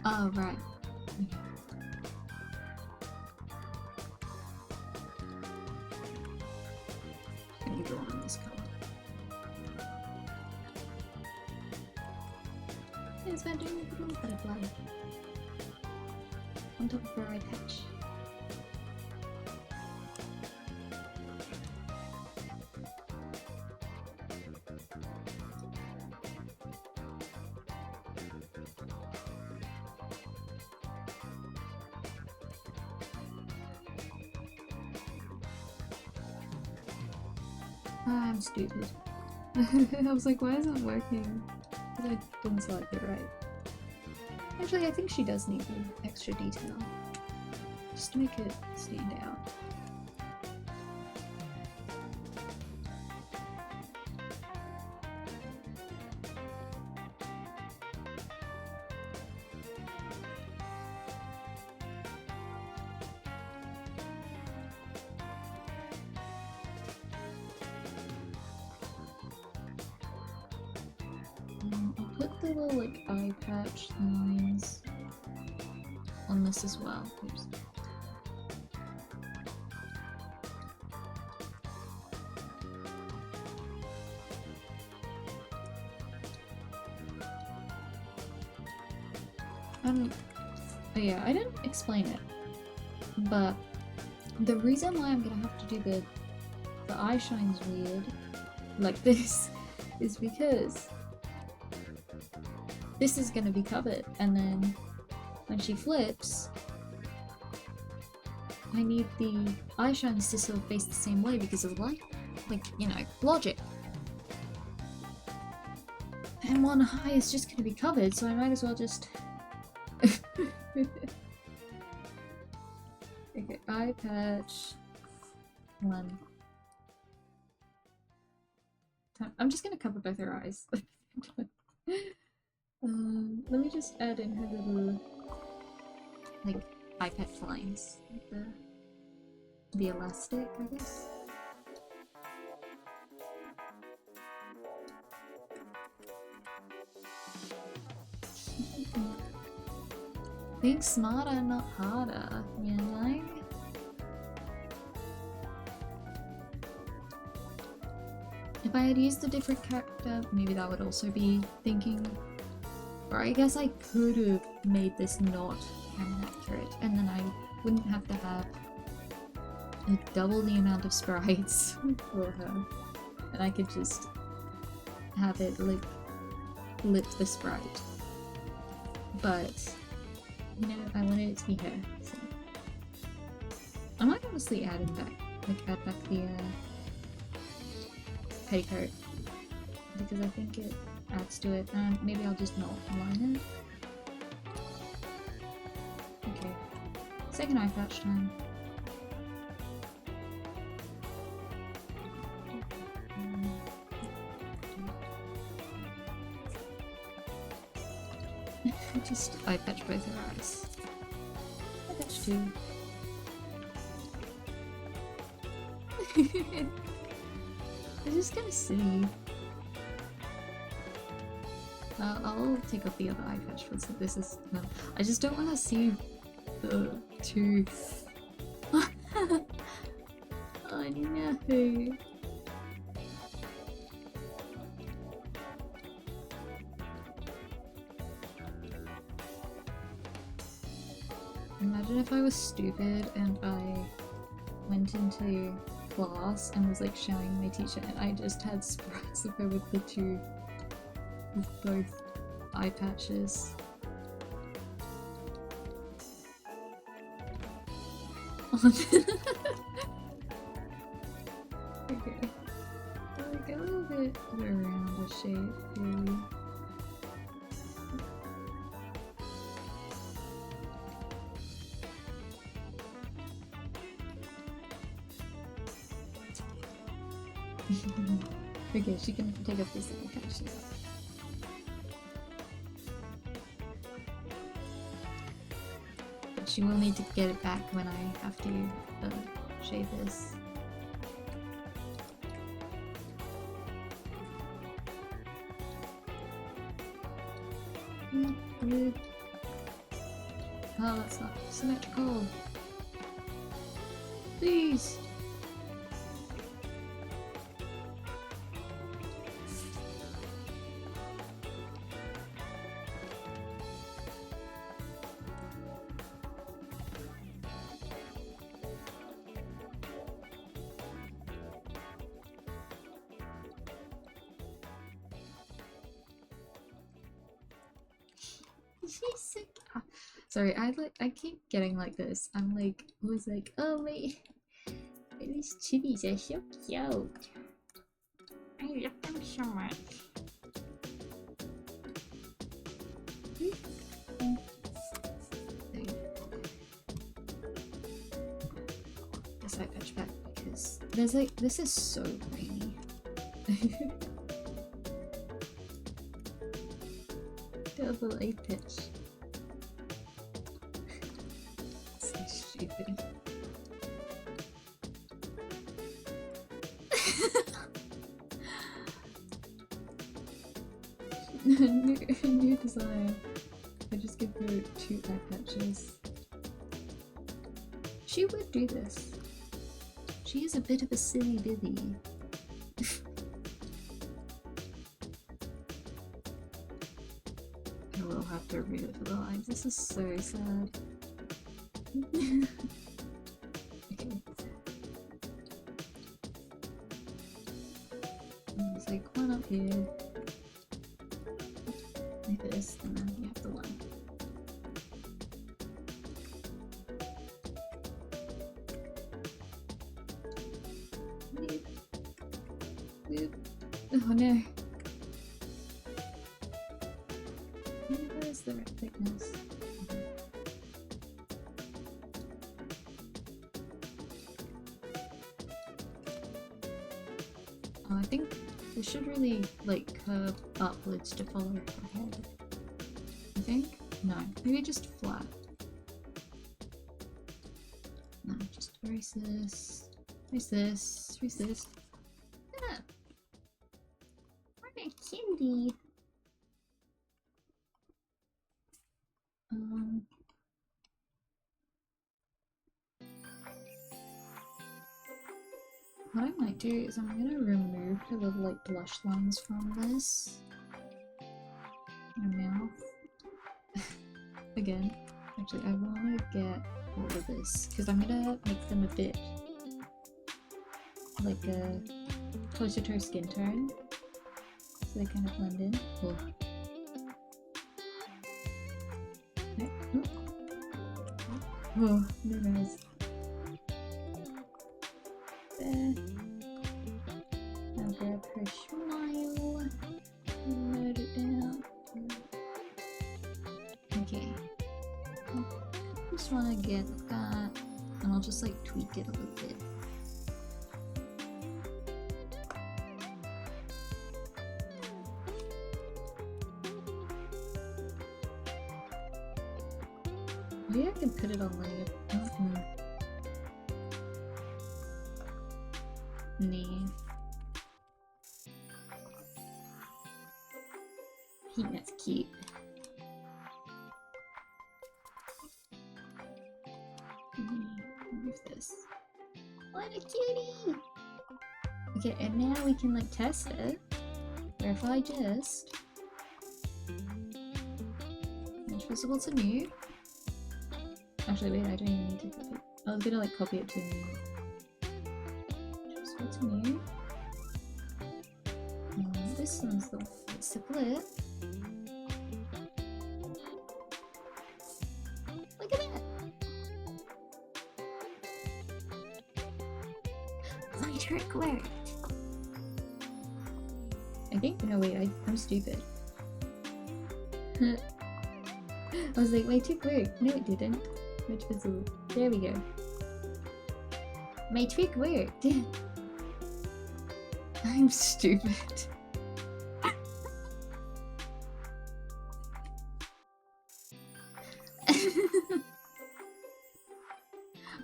Oh, right. Okay. Let me draw on this color. Yeah, it's about doing a little butterfly on top of her eye patch. I'm stupid. I was like, why isn't it working? Because I didn't select it right. Actually, I think she does need the extra detail. Just to make it stand out. the little like eye patch lines on this as well. Oops. But yeah, I didn't explain it, but the reason why I'm gonna have to do the eye shines weird like this is because this is gonna be covered, and then when she flips, I need the eye shines to still face the same way because of light, like, you know, logic. And one eye is just gonna be covered, so I might as well just okay, eye patch 1. I'm just gonna cover both her eyes. Let me just add in her little like eye patch lines, like the elastic, I guess. Think smarter, not harder, you know? If I had used a different character, maybe that would also be thinking. Or I guess I could have made this not canon accurate, and then I wouldn't have to have double the amount of sprites for her. And I could just have it like lift the sprite. But you know, I wanted it to be her. So. I might honestly add him back, like add back the petticoat, because I think it adds to it, and maybe I'll just not align it. Okay, second eye patch time. Just eye patch both her eyes. Eye patch 2. It's just kind of silly. I'll take off the other eye patch for this is no. I just don't want to see the tooth. Oh no. Imagine if I was stupid and I went into class and was like showing my teacher and I just had sprites of her with both eye patches. Okay. Like a little bit around a shape, really. Okay, she can take up this little patch. But she will need to get it back when I have to shave this. Good. Oh, that's not symmetrical. Please. Sorry, I keep getting like this. I'm like, always like, oh wait, these chibis are so cute. I love them so much. Guess I patch back because there's like, this is so grainy. Double A pitch. Stupid. New design. I just give her 2 eye patches. She would do this. She is a bit of a silly bibby. I will have to read it for the lives. This is so sad. Okay. There's like one up here. Like this, and then you have the one. Oh no. Where's the right thickness? Oh, I think this should really like curve upwards to follow her head. I think? No, maybe just flat. No, just erase this. Erase this. Erase this. Yeah. What a cutie. What I might do is I'm gonna remove the little like blush lines from this. My mouth. Again. Actually, I wanna get all of this because I'm gonna make them a bit like a closer to her skin tone. So they kind of blend in. Oh. Okay. Oh, no nose. There. I'll grab her smile. Note it down. Okay. Just want to get that, and I'll just like tweak it a little bit. Maybe I can put it on layer. Nee. I think that's cute. Remove this. What a cutie! Okay, and now we can like test it. Where if I just match visible to new. Actually, wait, I don't even need to copy it. I was gonna like copy it to new. Just what's new. This one's the one that's the flip. Look at that! My trick worked! I think, no wait, I'm stupid. I was like, my trick worked. No it didn't. Which visible. There we go. My trick worked! I'm stupid.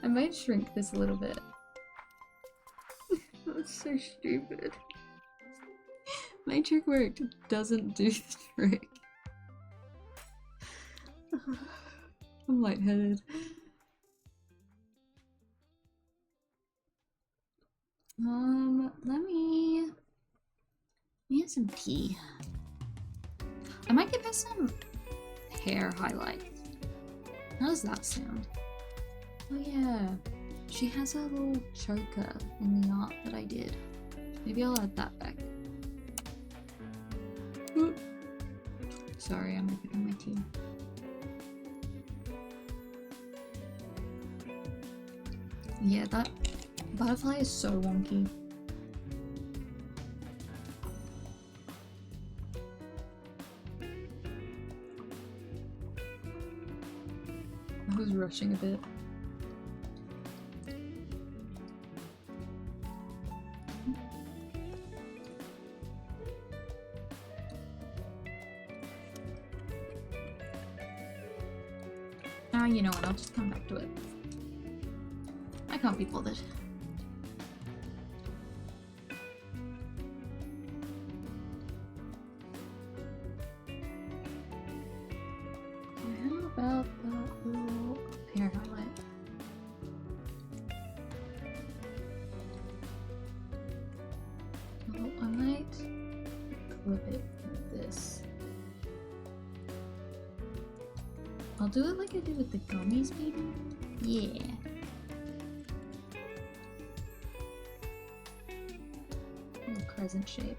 I might shrink this a little bit. That's so stupid. My trick worked doesn't do the trick. I'm lightheaded. Let me get some tea. I might give her some hair highlight. How does that sound? Oh yeah, she has a little choker in the art that I did. Maybe I'll add that back. Ooh. Sorry, I'm opening my tea. Yeah, that butterfly is so wonky. I was rushing a bit. You know what, I'll just come back to it. I can't be bothered. I'll do it like I did with the gummies, maybe? Yeah. Little crescent shape.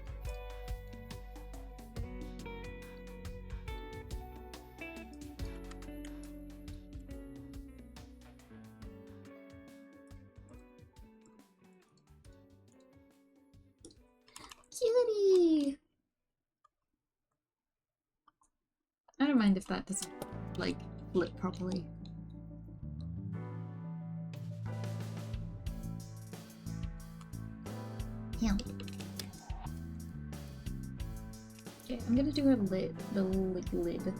Cutie! I don't mind if that doesn't, like, flip properly. Yeah. Okay, I'm gonna do her lid, the lid.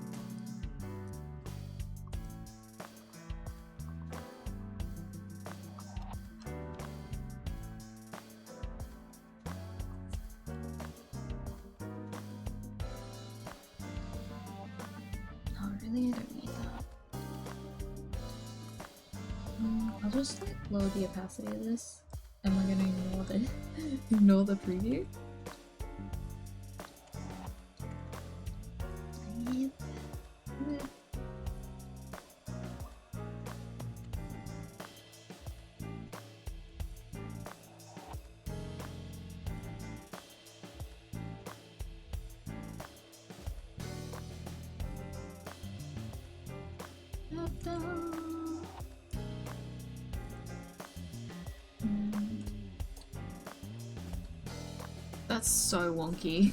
Oh, really? I don't need that. I'll just like lower the opacity of this, and we're gonna ignore the ignore the preview. Yep. That's so wonky.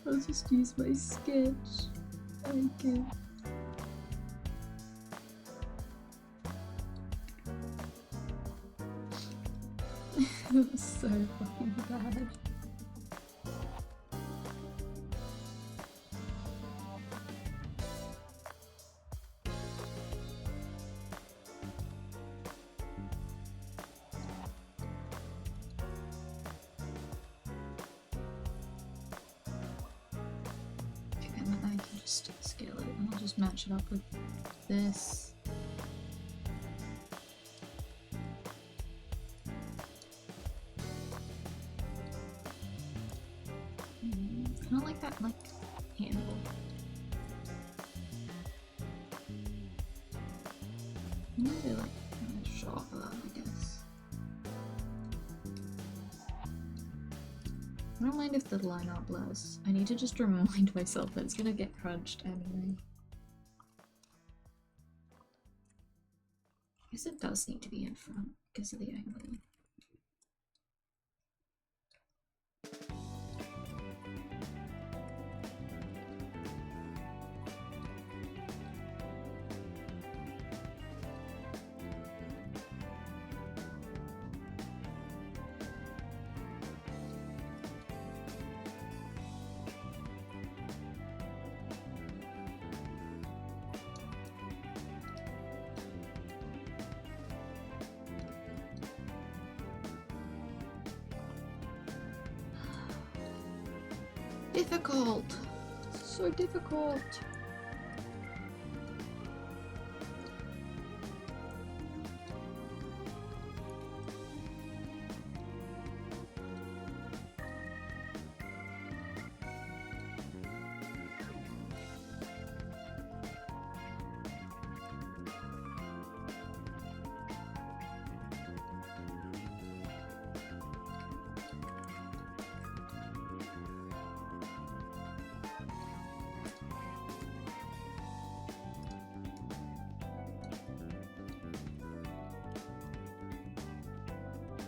I'll just use my sketch. Okay. That was so fucking bad. Scale it and I'll just match it up with this. I don't like that, like, handle. I'm gonna do like a shot of that, I guess. I don't mind if the line art blurs. I need to just remind myself that it's gonna get crunched anyway. I guess it does need to be in front because of the angle. Difficult! So difficult!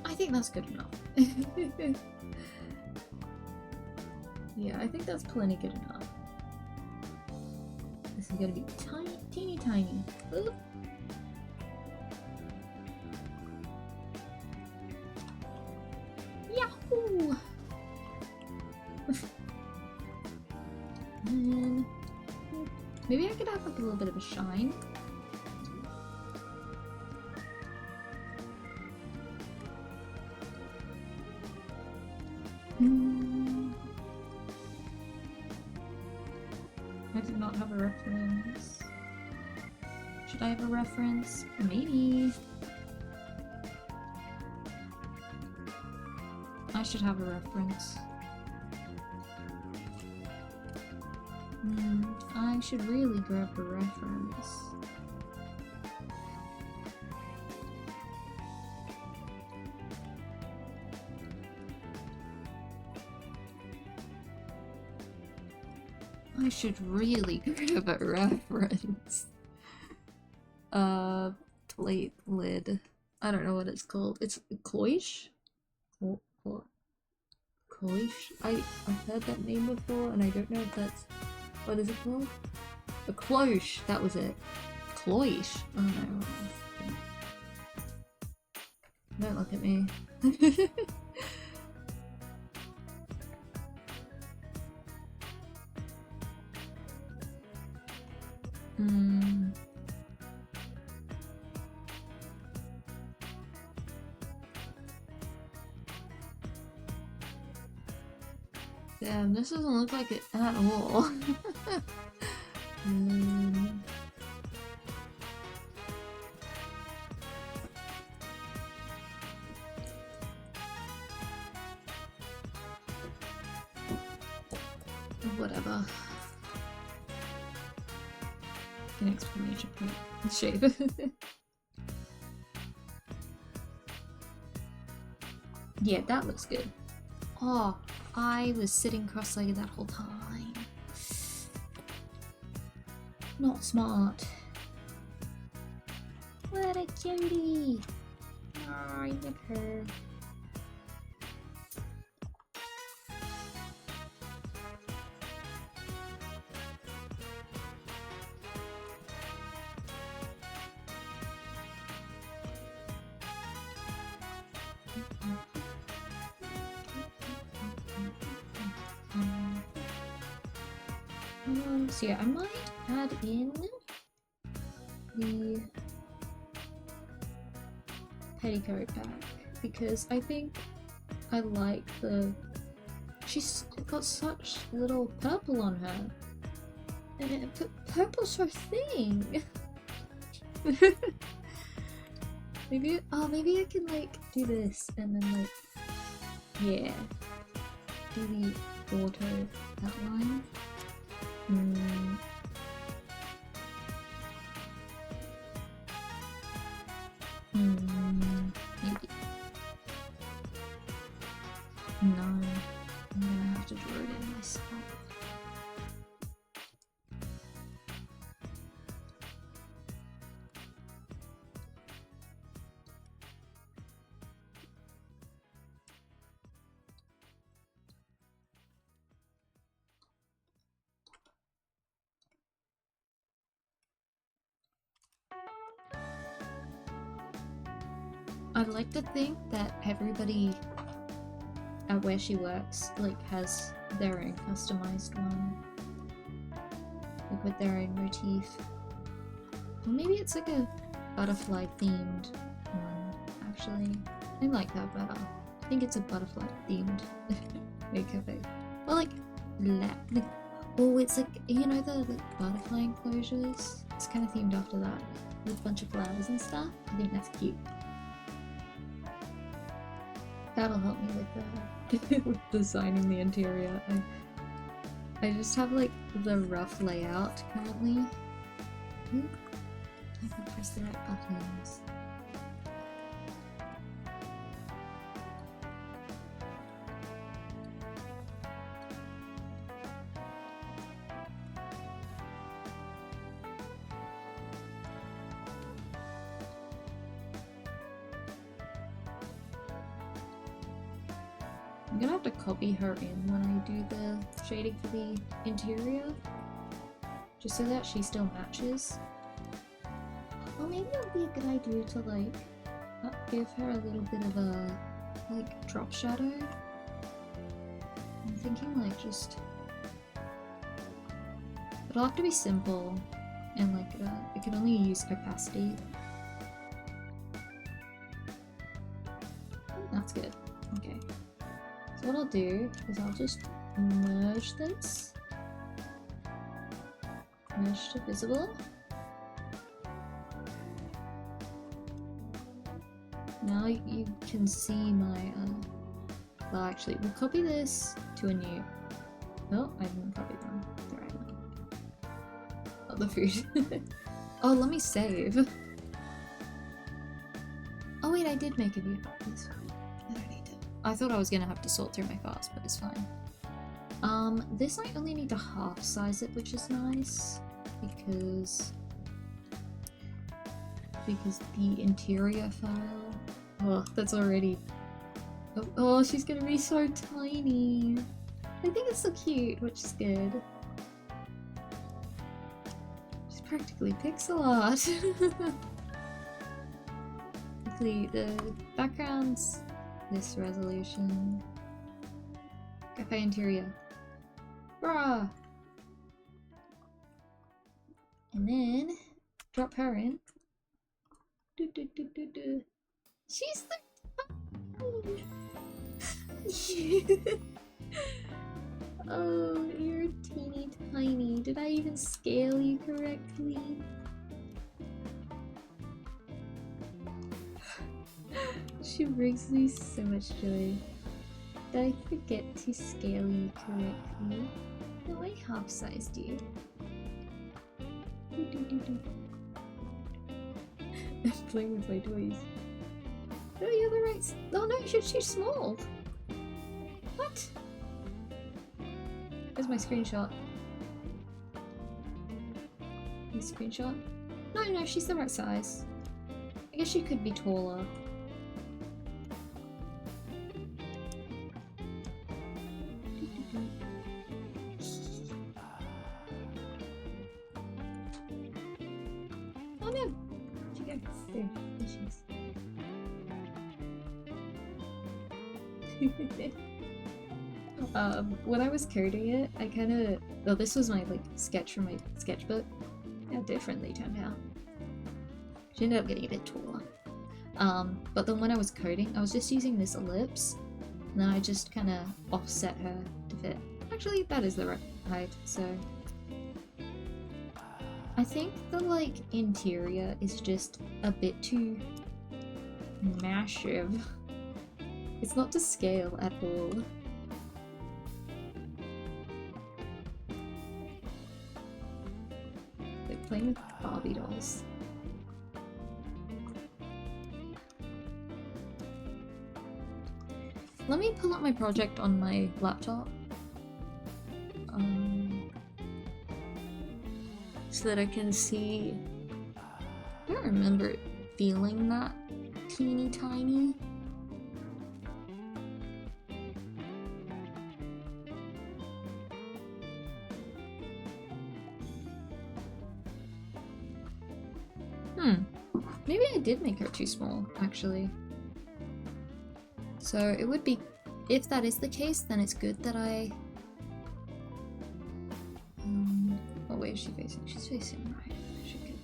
I think that's good enough. Yeah, I think that's plenty good enough. This is gonna be tiny, teeny tiny. Oop. Yahoo! And maybe I could have like a little bit of a shine. I did not have a reference. Should I have a reference? Maybe. I should have a reference. I should really grab a reference. I should really grab a reference. Plate lid. I don't know what it's called. It's cloche? Cloche? I've heard that name before and I don't know if that's... What is it called? A cloche! That was it. Cloche? I don't know. Don't look at me. Damn, this doesn't look like it at all. Whatever. An exclamation point. Shape. Yeah, that looks good. Oh, I was sitting cross-legged that whole time. Not smart. What a cutie! Oh, I love her. So yeah, I might add in the petticoat back because I think I like the... She's got such little purple on her. And purple's her thing. maybe I can like do this and then like, yeah, do the auto outline. Maybe. No, I'm gonna have to draw it in myself. I'd like to think that everybody at where she works like has their own customized one, like with their own motif. Or maybe it's like a butterfly themed one, actually. I like that better. I think it's a butterfly themed makeup. Or like, oh, it's like, you know, the butterfly enclosures? It's kind of themed after that, with a bunch of flowers and stuff. I think that's cute. That'll help me with with designing the interior. I just have like the rough layout currently. I can press the right buttons. I'm gonna have to copy her in when I do the shading for the interior, just so that she still matches. Or maybe it would be a good idea to like give her a little bit of a like drop shadow. I'm thinking like just... It'll have to be simple and like it can only use opacity. That's good. Okay. So what I'll do is I'll just merge this. Merge to visible. Now you can see my Well, actually, we'll copy this to a new... Oh, I didn't copy them. The right one. Oh, the food. Oh, let me save. Oh wait, I did make a view. It's fine. I don't need to. I thought I was gonna have to sort through my files, but it's fine. This I only need to half size it, which is nice because the interior file. Oh, that's already. Oh, she's gonna be so tiny. I think it's so cute, which is good. She's practically pixel art. The backgrounds, this resolution, cafe interior, brah, and then drop her in. She's the oh, you're teeny tiny. Did I even scale you correctly? She brings me so much joy. Did I forget to scale you correctly? No, I half-sized you. I'm playing with my toys. No, you're the right. Oh no, she's too small. What? Where's my screenshot? This screenshot? No, she's the right size. I guess she could be taller. Oh no! She goes. There she is. When I was coding it, I kind of... Well, this was my, like, sketch from my sketchbook. How different they turned out. She ended up getting a bit taller. But then when I was coding, I was just using this ellipse, and then I just kind of offset her to fit. Actually, that is the right height, so... I think the, like, interior is just a bit too... massive. It's not to scale at all. Like playing with Barbie dolls. Let me pull up my project on my laptop. So that I can see... I don't remember it feeling that teeny tiny. Maybe I did make her too small, actually. So it would be... If that is the case, then it's good that I... What way is she facing? She's facing right. I should get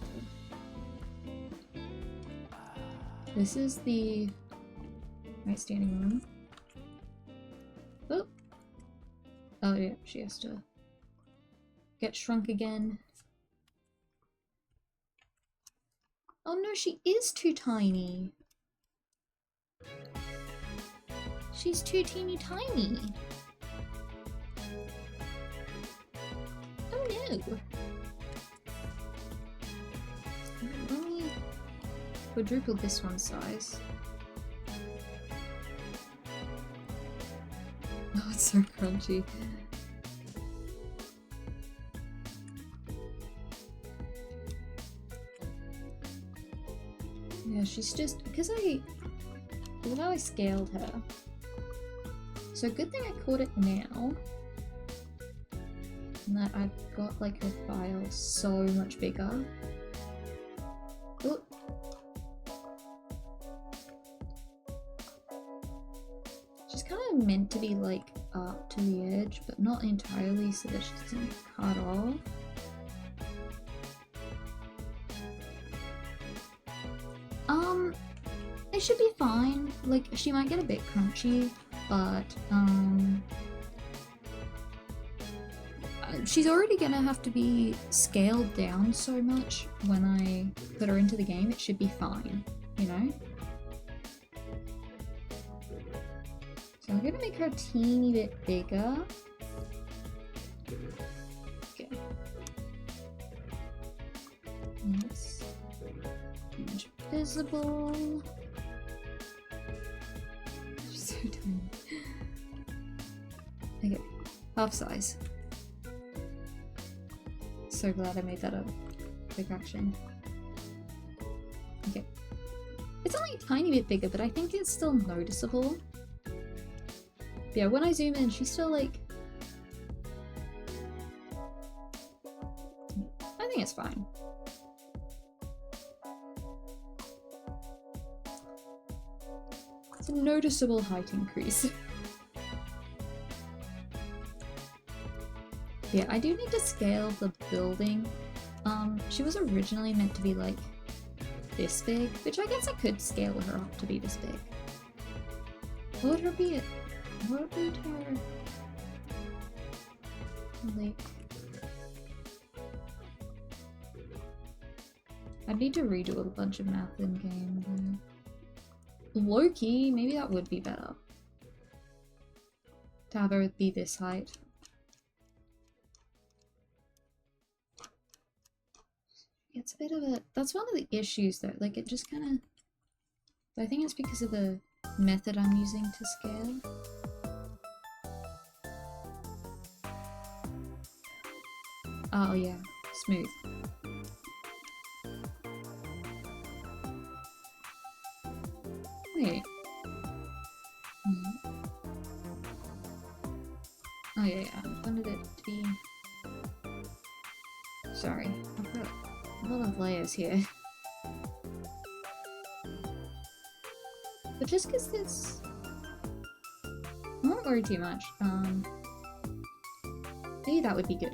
the... This is the... right standing room. Oh! Oh yeah, she has to get shrunk again. Oh no, she is too tiny. She's too teeny tiny. Oh no. Let me quadruple this one's size. Oh, it's so crunchy. Yeah, she's just... Because although I scaled her. So good thing I caught it now. And that I've got, like, her file so much bigger. Oh. She's kind of meant to be, like, up to the edge, but not entirely so that she doesn't cut off. It should be fine. Like, she might get a bit crunchy, but, she's already gonna have to be scaled down so much when I put her into the game. It should be fine, you know? So I'm gonna make her a teeny bit bigger. Okay. That's visible. She's so tiny. Okay, half size. So glad I made that a quick action. Okay. It's only a tiny bit bigger, but I think it's still noticeable. Yeah, when I zoom in, she's still like... I think it's fine. It's a noticeable height increase. Yeah, I do need to scale the building. She was originally meant to be like this big, which I guess I could scale her up to be this big. What would her be? What would be her like? I'd need to redo a bunch of math in game. Loki, maybe that would be better. To have her be this height. It's a bit of a... That's one of the issues though, like it just kind of... I think it's because of the method I'm using to scale. Oh yeah, smooth. Wait. Oh yeah, I wanted it to be... Sorry, I've got a lot of layers here. But just because this... I won't worry too much. Maybe that would be good.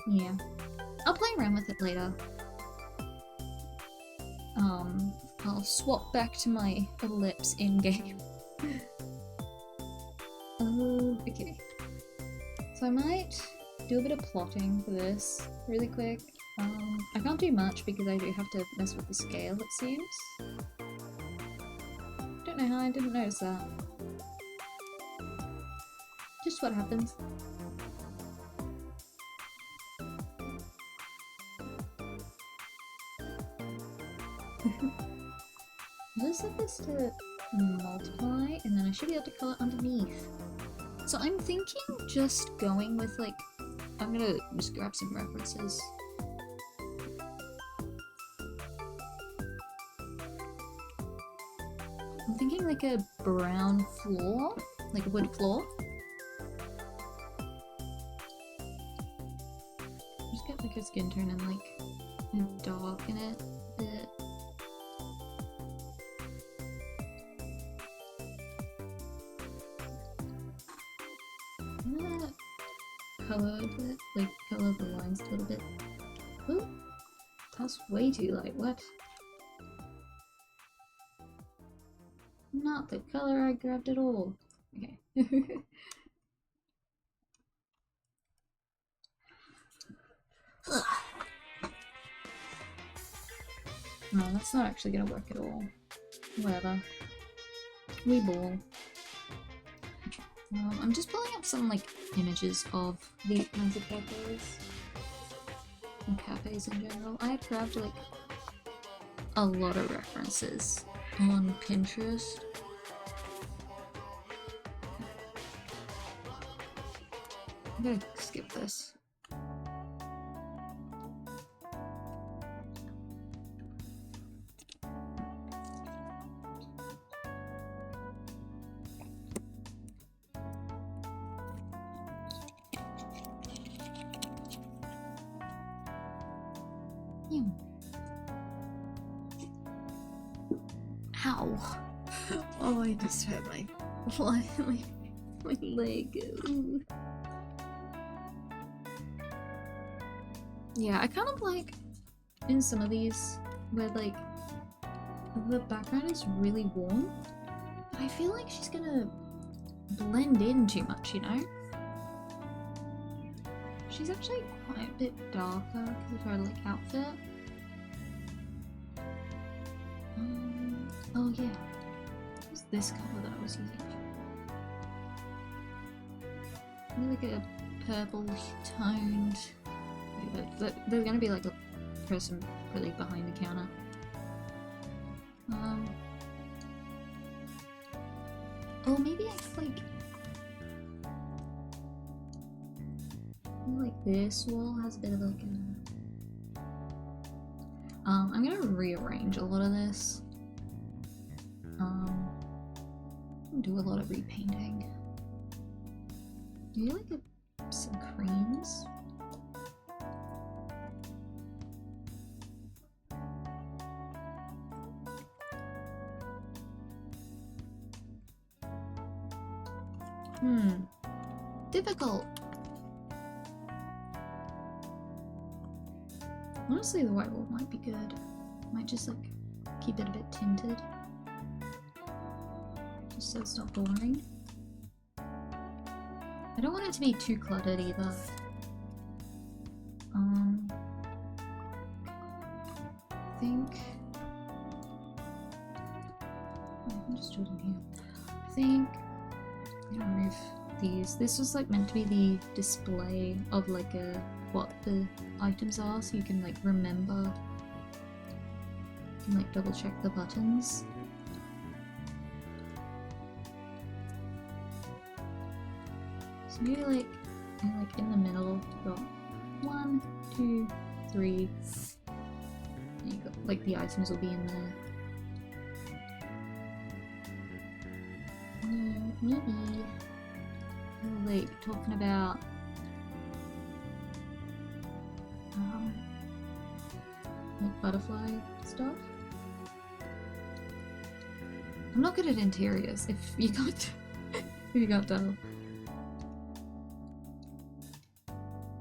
Yeah. I'll play around with it later. I'll swap back to my ellipse in-game. Okay. So I might do a bit of plotting for this really quick. I can't do much because I do have to mess with the scale, it seems. Don't know how I didn't notice that. Just what happens. I'll set this to multiply, and then I should be able to color underneath. So I'm thinking just going with like... I'm gonna just grab some references. I'm thinking like a brown floor, like a wood floor. Just get like a skin tone and like darken it a bit. I'm gonna color it, like color the lines a little bit. Ooh, that's way too light. What? Not the color I grabbed at all. Okay. No, that's not actually gonna work at all. Whatever. We ball. I'm just pulling up some like images of these kinds of cafes. And cafes in general. I had grabbed like a lot of references on Pinterest. I'm gonna skip this. Ow! Oh, I just hurt my leg. Ooh. Yeah, I kind of like in some of these where like the background is really warm, but I feel like she's gonna blend in too much, you know? She's actually quite a bit darker because of her like outfit. Oh yeah, it was this color that I was using. Maybe like a purple toned. There's gonna be like a person really behind the counter. Oh, maybe it's like this wall has a bit of like a. I'm gonna rearrange a lot of this. Do a lot of repainting. Do you like some creams? Difficult. Honestly, the white wall might be good. Might just like keep it a bit tinted. Just so it's not boring. I don't want it to be too cluttered either. I think I can just do it in here. I think I'm gonna remove these. This was like meant to be the display of like what the items are, so you can like remember. You can like double check the buttons. So maybe like in the middle, you've got 1, 2, 3. And you got like the items will be in there. Maybe like talking about like butterfly stuff. I'm not good at interiors, if you can't tell.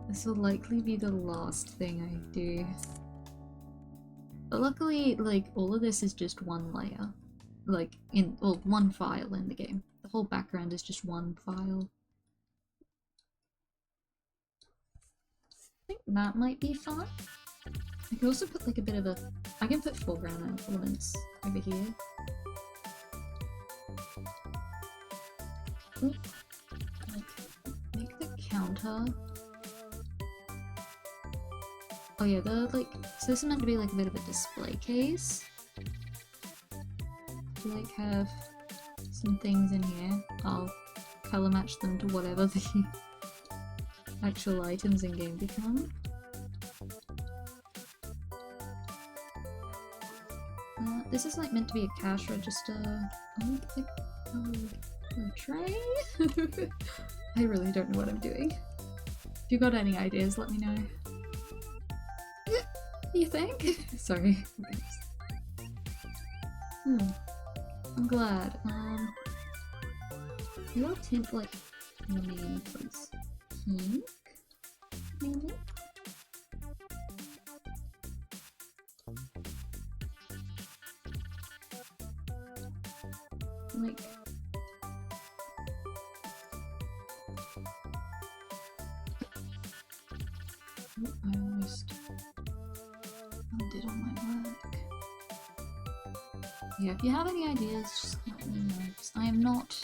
This will likely be the last thing I do. But luckily, like, all of this is just one layer. Like, one file in the game. The whole background is just one file. I think that might be fun. I can also put like a bit of I can put foreground elements over here. Ooh. Like, make the counter. Oh yeah, so this is meant to be like a bit of a display case. To like have some things in here. I'll color match them to whatever the actual items in game become. This is like meant to be a cash register. Oh, like a tray? I really don't know what I'm doing. If you got any ideas, let me know. You think? Sorry. I'm glad. You will tint like the main place. Pink? Maybe? Like I almost undid all my work. Yeah, if you have any ideas, just let me know, because I am not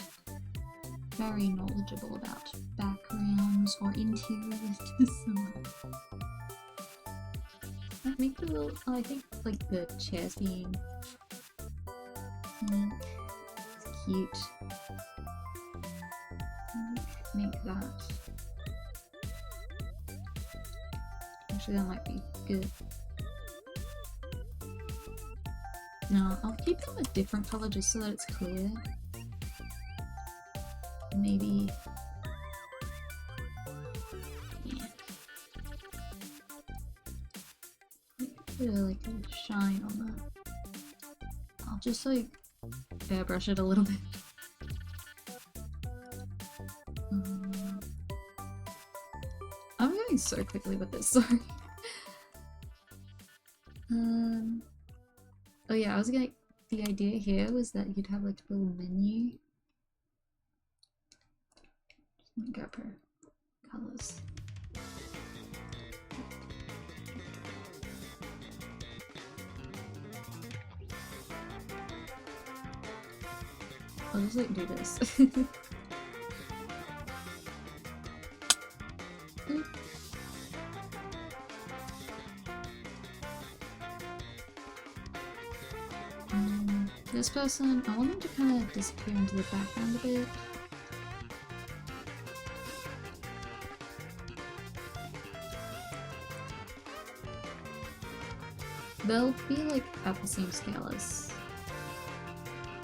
very knowledgeable about backgrounds or interior design. Like, make the little, I think like the chairs being pink. Cute. Make that. Actually, that might be good. No, I'll keep them a different color just so that it's clear. Maybe. Yeah. Put like a shine on that. I'll just like airbrush it a little bit. I'm going so quickly with this, sorry. Oh yeah, I was gonna. The idea here was that you'd have like a little menu. Just grab her colors. I'll just like do this. This person, I want them to kind of disappear into the background a bit. They'll be like at the same scale as.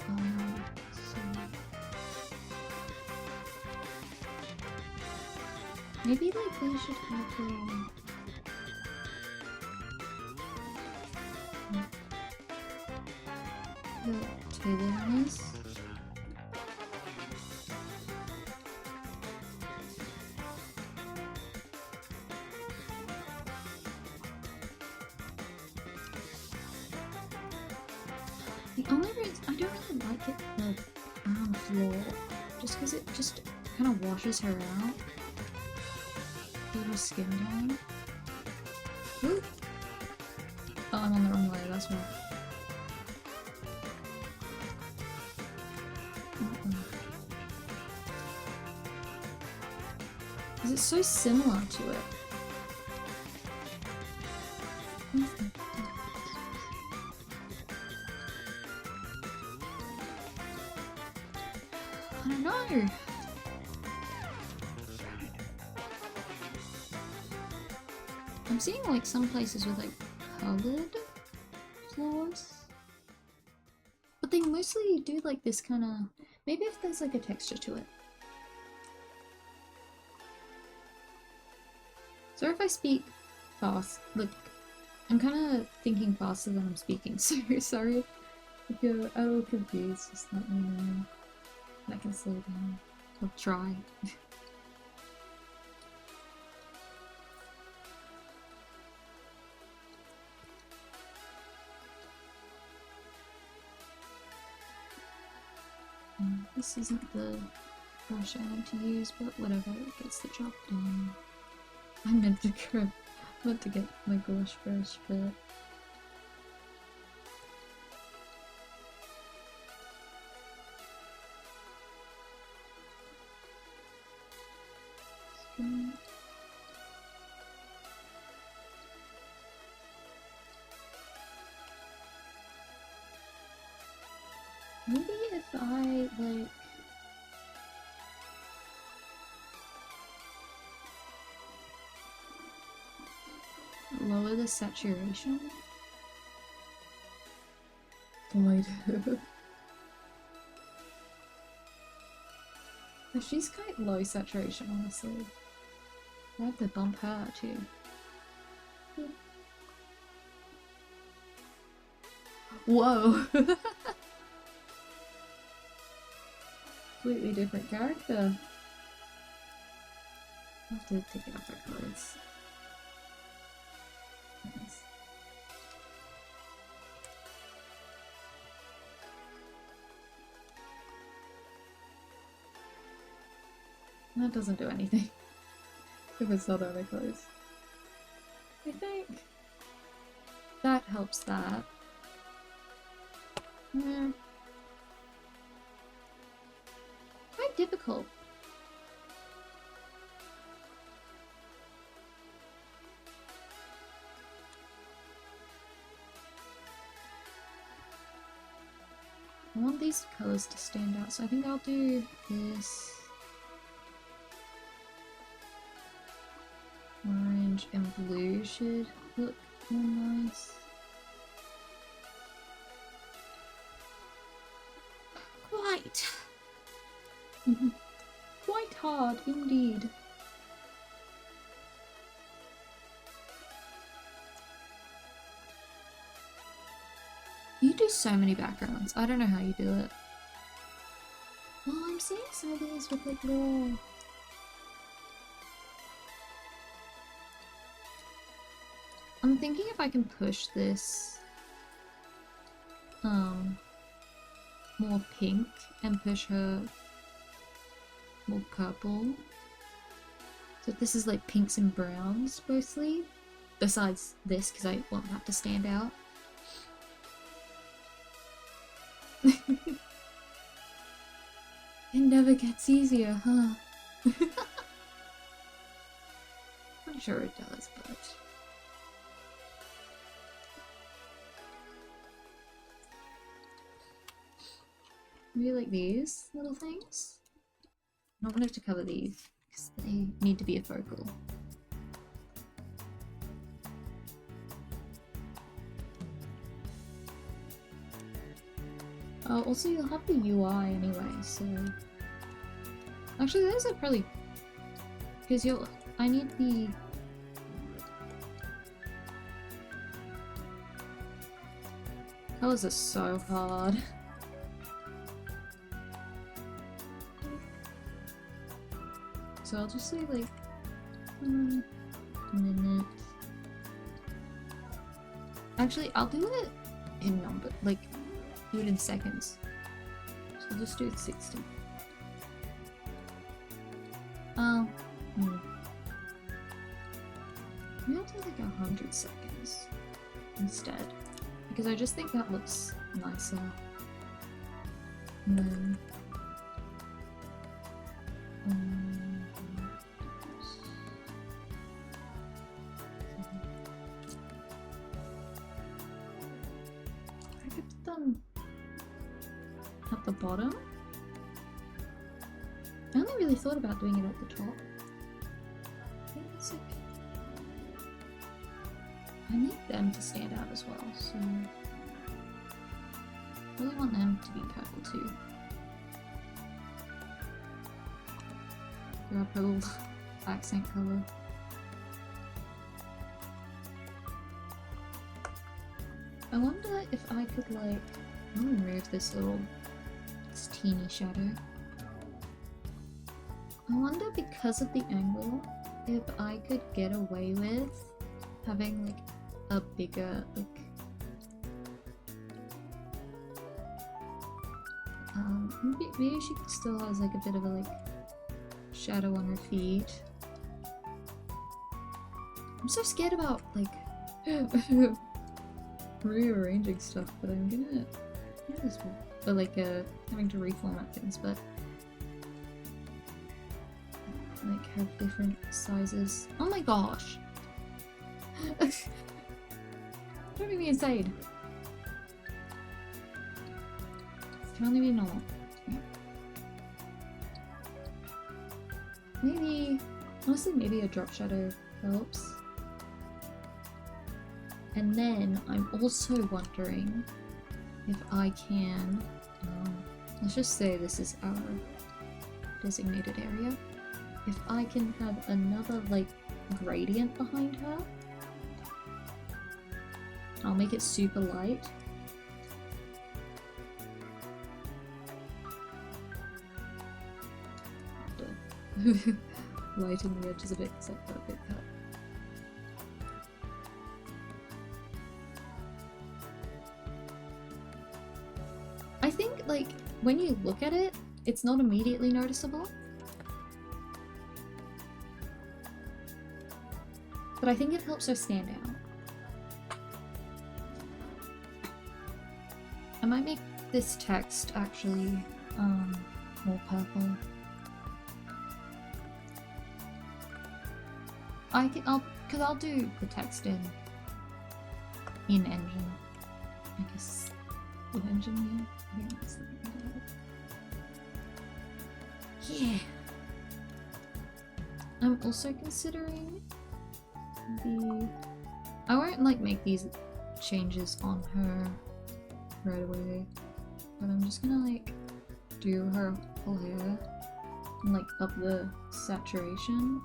So maybe like they should have the table on this. The only reason I don't really like it on the floor, just because it just kind of washes her out. Get her skin tone. Ooh. Oh, I'm on the wrong way, that's why. Because it's so similar to it. I don't know. I'm seeing like some places with like colored floors, but they mostly do like this kind of. Maybe if there's like a texture to it. So if I speak fast, look, I'm kind of thinking faster than I'm speaking. So sorry if you're a little confused. Just let me know. I can slow down. I'll try. This isn't the brush I want to use, but whatever, it gets the job done. I meant to get my gouache brush, but maybe if I like lower the saturation. Boy. She's quite low saturation, honestly. I have to bump her too. Whoa! Completely different character. I'll have to take it off her clothes. Nice. That doesn't do anything. If it's not on her clothes. I think that helps that. Yeah. Quite difficult. I want these colours to stand out, so I think I'll do this orange and blue should look more nice. Quite hard indeed. You do so many backgrounds. I don't know how you do it. Well, I'm seeing some of these with like little. I'm thinking if I can push this more pink and push her more purple. So this is like pinks and browns mostly. Besides this, because I want that to stand out. It never gets easier, huh? I'm sure it does, but... Maybe like these little things? I don't want it to cover these, because they need to be a focal. Also you'll have the UI anyway, so... Actually those are probably... Because I need the... Colors are so hard. So I'll just say like... minute... Actually, I'll do it in number, like, do it in seconds. So I'll just do it 60. Maybe I'll do like 100 seconds instead. Because I just think that looks nicer. And then... I could put them at the bottom. I only really thought about doing it at the top. I think it's okay. I need them to stand out as well, so I really want them to be purple too. They're a purple accent colour. I wonder if I could like... I'm gonna remove this teeny shadow. I wonder because of the angle if I could get away with having like a bigger like maybe she still has like a bit of a like shadow on her feet. I'm so scared about like rearranging stuff, but I'm gonna or like having to reformat things, but like have different sizes. Oh my gosh! Don't make me insane. It can only be normal. Yeah. Maybe, honestly, maybe a drop shadow helps. And then I'm also wondering if I can, let's just say this is our designated area. If I can have another like gradient behind her, I'll make it super light. Lighten the edges a bit because I've got a bit cut. I think like when you look at it, it's not immediately noticeable. But I think it helps her stand out. I might make this text actually more purple. I'll do the text in engine. I guess in engine, yeah. Yeah. I'm also considering I won't like make these changes on her right away, but I'm just gonna like do her whole hair and like up the saturation.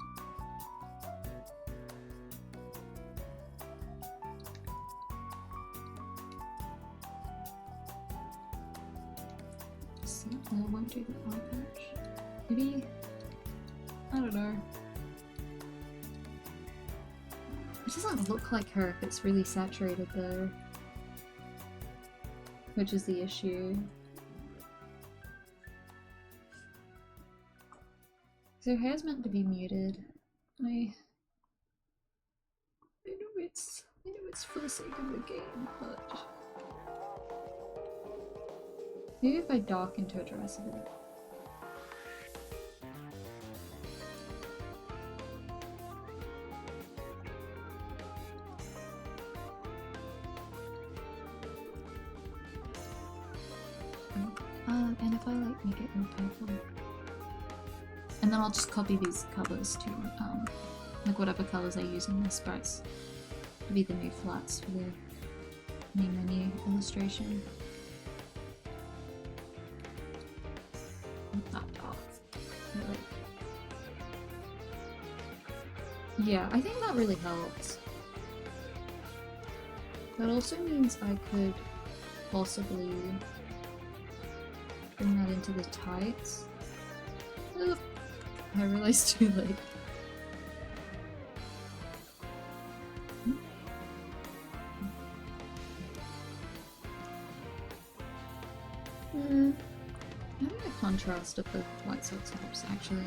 So I won't do the eye patch. Maybe, I don't know. It doesn't look like her if it's really saturated though, which is the issue. So her hair's meant to be muted. I know it's for the sake of the game, but maybe if I darken her dress a bit. And if I like make it more purple, and then I'll just copy these colors to like whatever colors I use in the sprites to be the new flats for the main menu illustration. Not that dark, really. Yeah, I think that really helps. That also means I could possibly bring that into the tights. Ugh, I realized too late. Having a contrast of the white socks helps actually.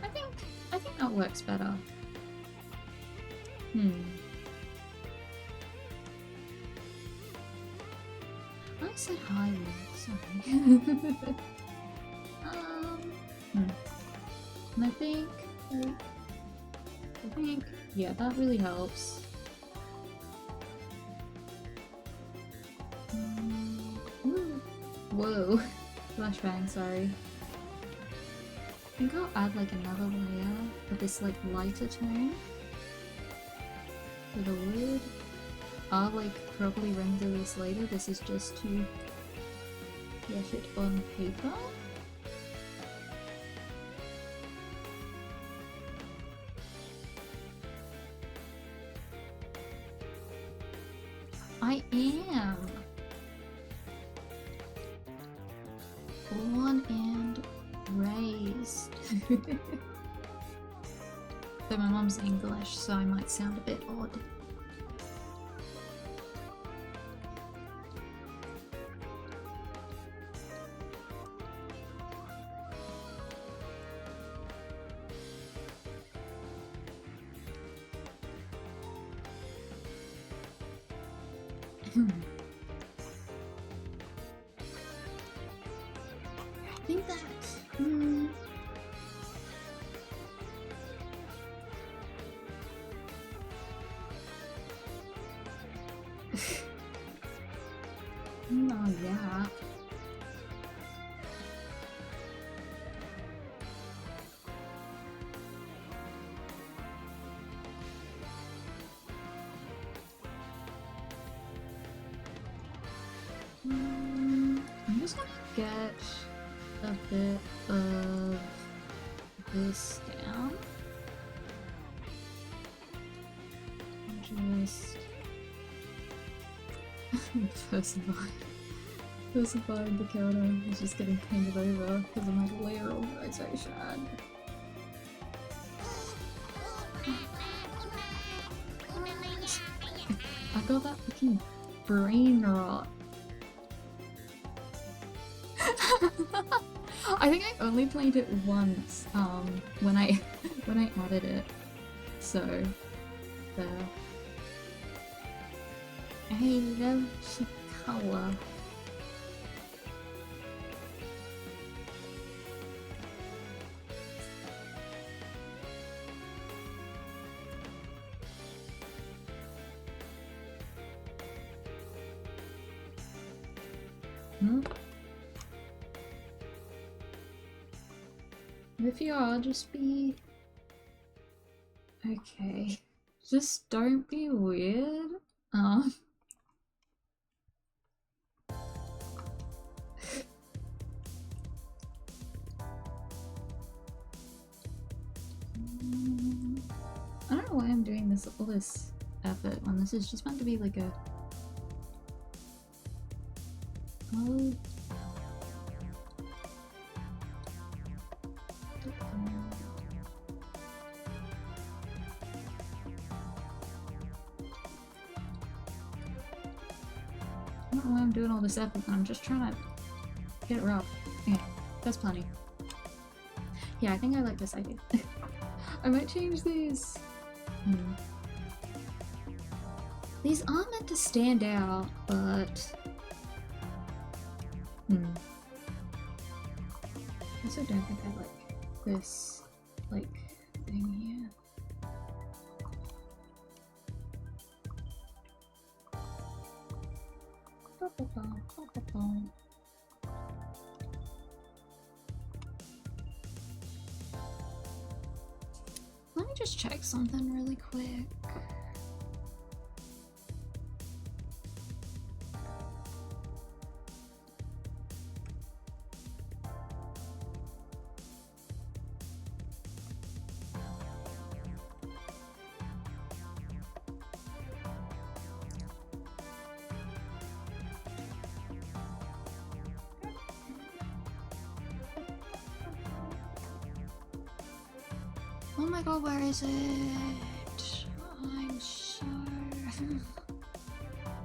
I think that works better. I said hi, sorry. And I think, yeah, that really helps. Whoa, flashbang, sorry. I think I'll add like another layer of this like lighter tone for the wood. I'll like probably render this later. This is just to get it on paper. I am born and raised. Though my mom's English, so I might sound a bit odd. I think that oh yeah. I'm just gonna get a bit of this down. Just versified the counter is just getting painted over because of my layer organization. I got that fucking brain rot. I think I only played it once when I added it, so there. Hello, Chikawa. If you are, just be okay. Just don't be weird. I don't know why I'm doing this all this effort when this is just meant to be like a I don't know why I'm doing all this effort, I'm just trying to get it rough. Yeah, that's plenty. Yeah, I think I like this idea. I might change these. These aren't meant to stand out, but I also don't think I like this like thing here. Let me just check something really quick. Oh my god, where is it? I'm so...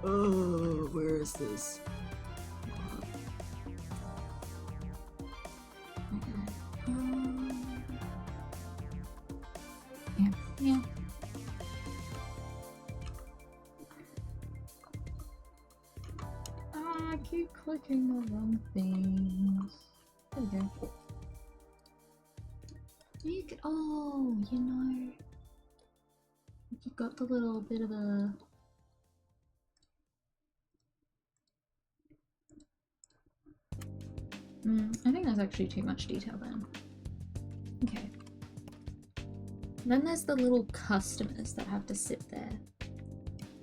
Oh, where is this? Yeah. I keep clicking the wrong things. There we go. You could, oh, you know, you've got the little bit of a... I think that's actually too much detail then. Okay. Then there's the little customers that have to sit there.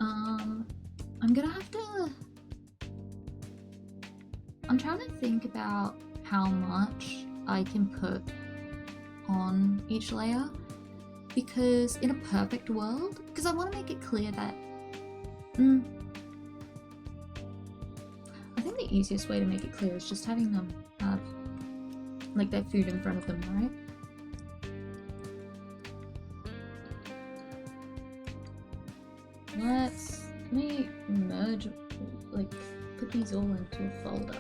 I'm gonna have to... I'm trying to think about how much I can put on each layer, because in a perfect world, because I want to make it clear that I think the easiest way to make it clear is just having them have like their food in front of them, right? Let me merge, like put these all into a folder.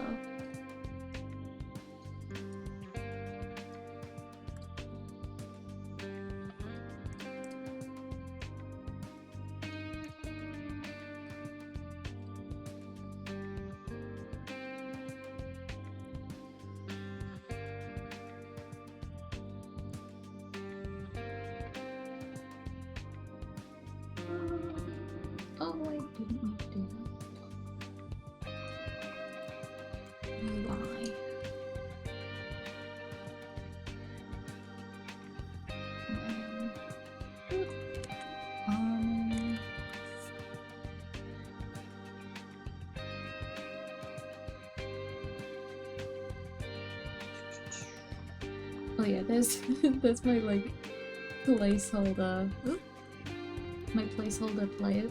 Oh, I didn't need to do that. Why? Oh yeah, there's there's my like placeholder. Ooh. My placeholder player,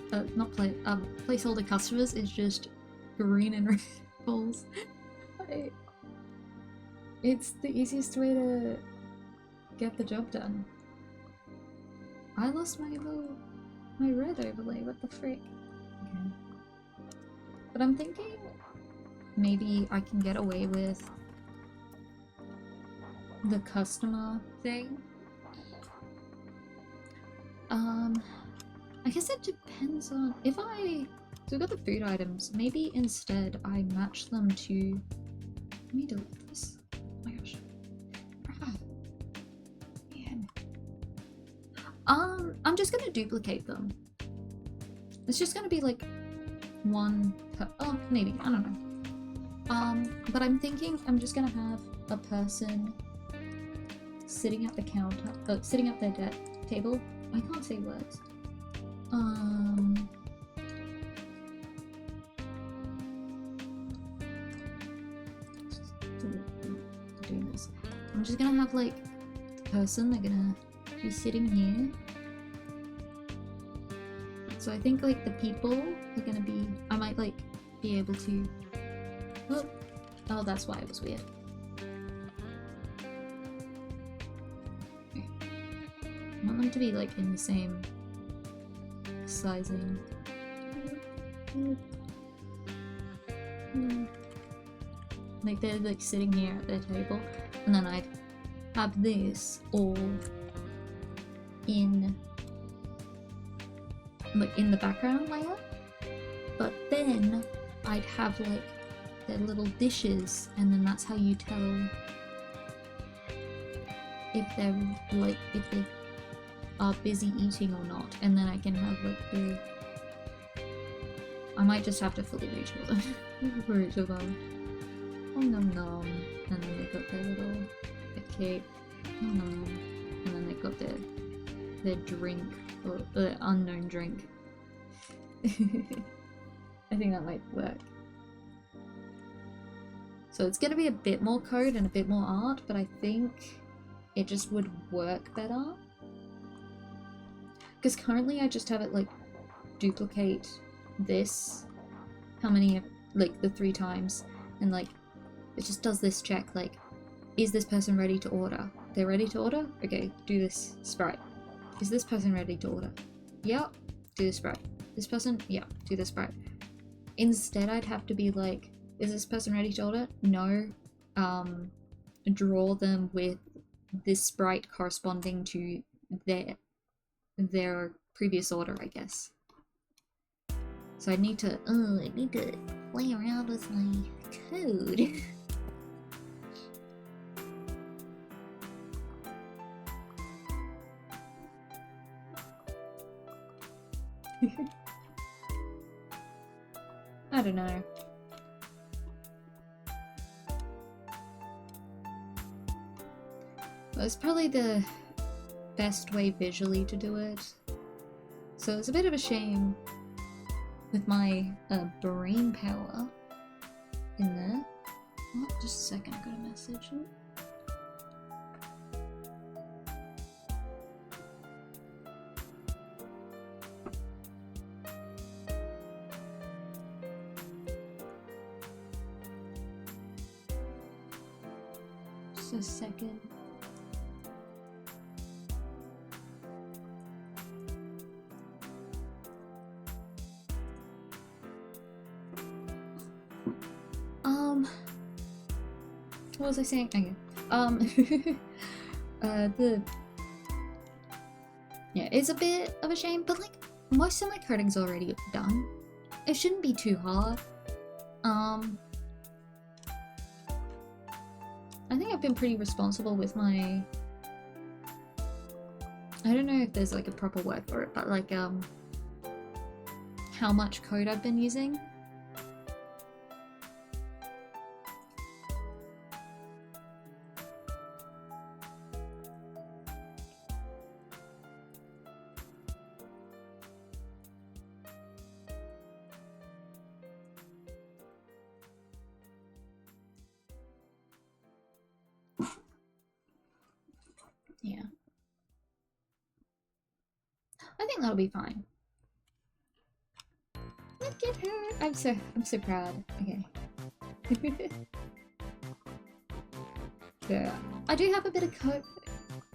placeholder customers is just green and red balls. It's the easiest way to get the job done. I lost my red overlay, what the frick? Okay. But I'm thinking maybe I can get away with the customer thing. I guess it depends on if so we've got the food items, maybe instead I match them to, let me delete this, oh my gosh. Man. I'm just gonna duplicate them. It's just gonna be like one per, oh maybe, I don't know. But I'm thinking I'm just gonna have a person sitting at the counter, sitting at their table. I can't say words. Doing this. I'm just gonna have like the person, they're gonna be sitting here. So I think like the people are gonna be, I might like be able to, oh that's why it was weird. I want them to be like in the same sizing. Like they're like sitting here at their table, and then I'd have this all in like in the background layer, but then I'd have like their little dishes, and then that's how you tell if they're like if they are busy eating or not, and then I can have like I might just have to fully reach them for each of them. Oh nom nom. And then they got their little cake. Oh nom nom. And then they got their drink, or unknown drink. I think that might work. So it's gonna be a bit more code and a bit more art, but I think it just would work better. Because currently I just have it like duplicate this, how many, like the 3 times, and like it just does this check, like, is this person ready to order? They're ready to order? Okay, do this sprite. Is this person ready to order? Yep, do this sprite. This person? Yeah, do this sprite. Instead I'd have to be like, is this person ready to order? No. Draw them with this sprite corresponding to their previous order, I guess. So I need to play around with my code. I don't know. Well, it's probably the best way visually to do it. So it's a bit of a shame with my brain power in there. Oh, just a second, I got a message. Just a second. What was I saying? Okay. Yeah, it's a bit of a shame, but like most of my coding's already done. It shouldn't be too hard. I think I've been pretty responsible with my, I don't know if there's like a proper word for it, but like how much code I've been using. Yeah. I think that'll be fine. Look at her! I'm so proud. Okay. Yeah. I do have a bit of code.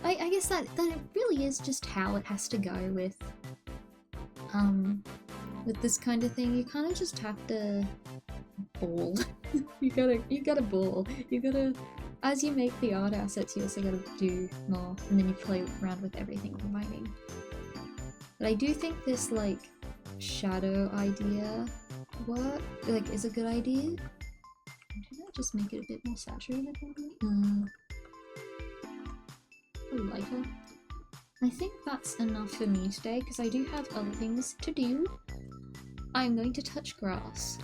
I guess that it really is just how it has to go with this kind of thing. You kind of just have to ball. you gotta ball. You gotta, as you make the art assets, you also gotta do more, and then you play around with everything combining. But I do think this like shadow idea is a good idea. Should I just make it a bit more saturated maybe? Lighter. I think that's enough for me today because I do have other things to do. I'm going to touch grass.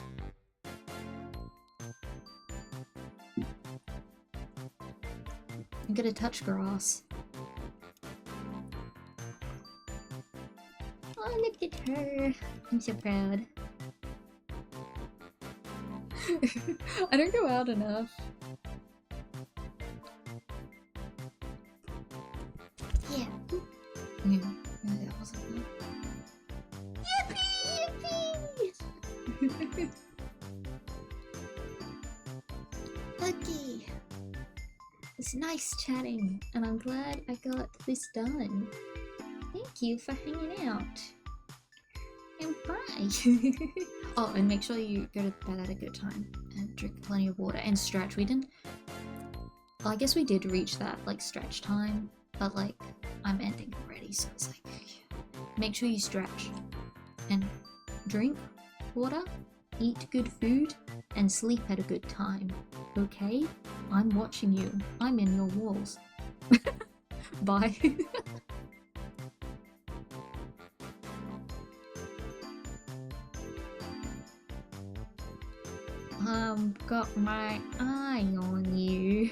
I'm gonna touch grass. Oh, look at her. I'm so proud. I don't go out enough. Yeah. Yeah, that wasn't enough. Yippee! Yippee! Okay. It's nice chatting, and I'm glad I got this done. Thank you for hanging out. And bye! Oh, and make sure you go to bed at a good time, and drink plenty of water, and stretch. We didn't... Well, I guess we did reach that, like, stretch time, but, like, I'm ending already, so it's like... Make sure you stretch. And drink water, eat good food, and sleep at a good time. Okay? I'm watching you. I'm in your walls. Bye. Got my eye on you.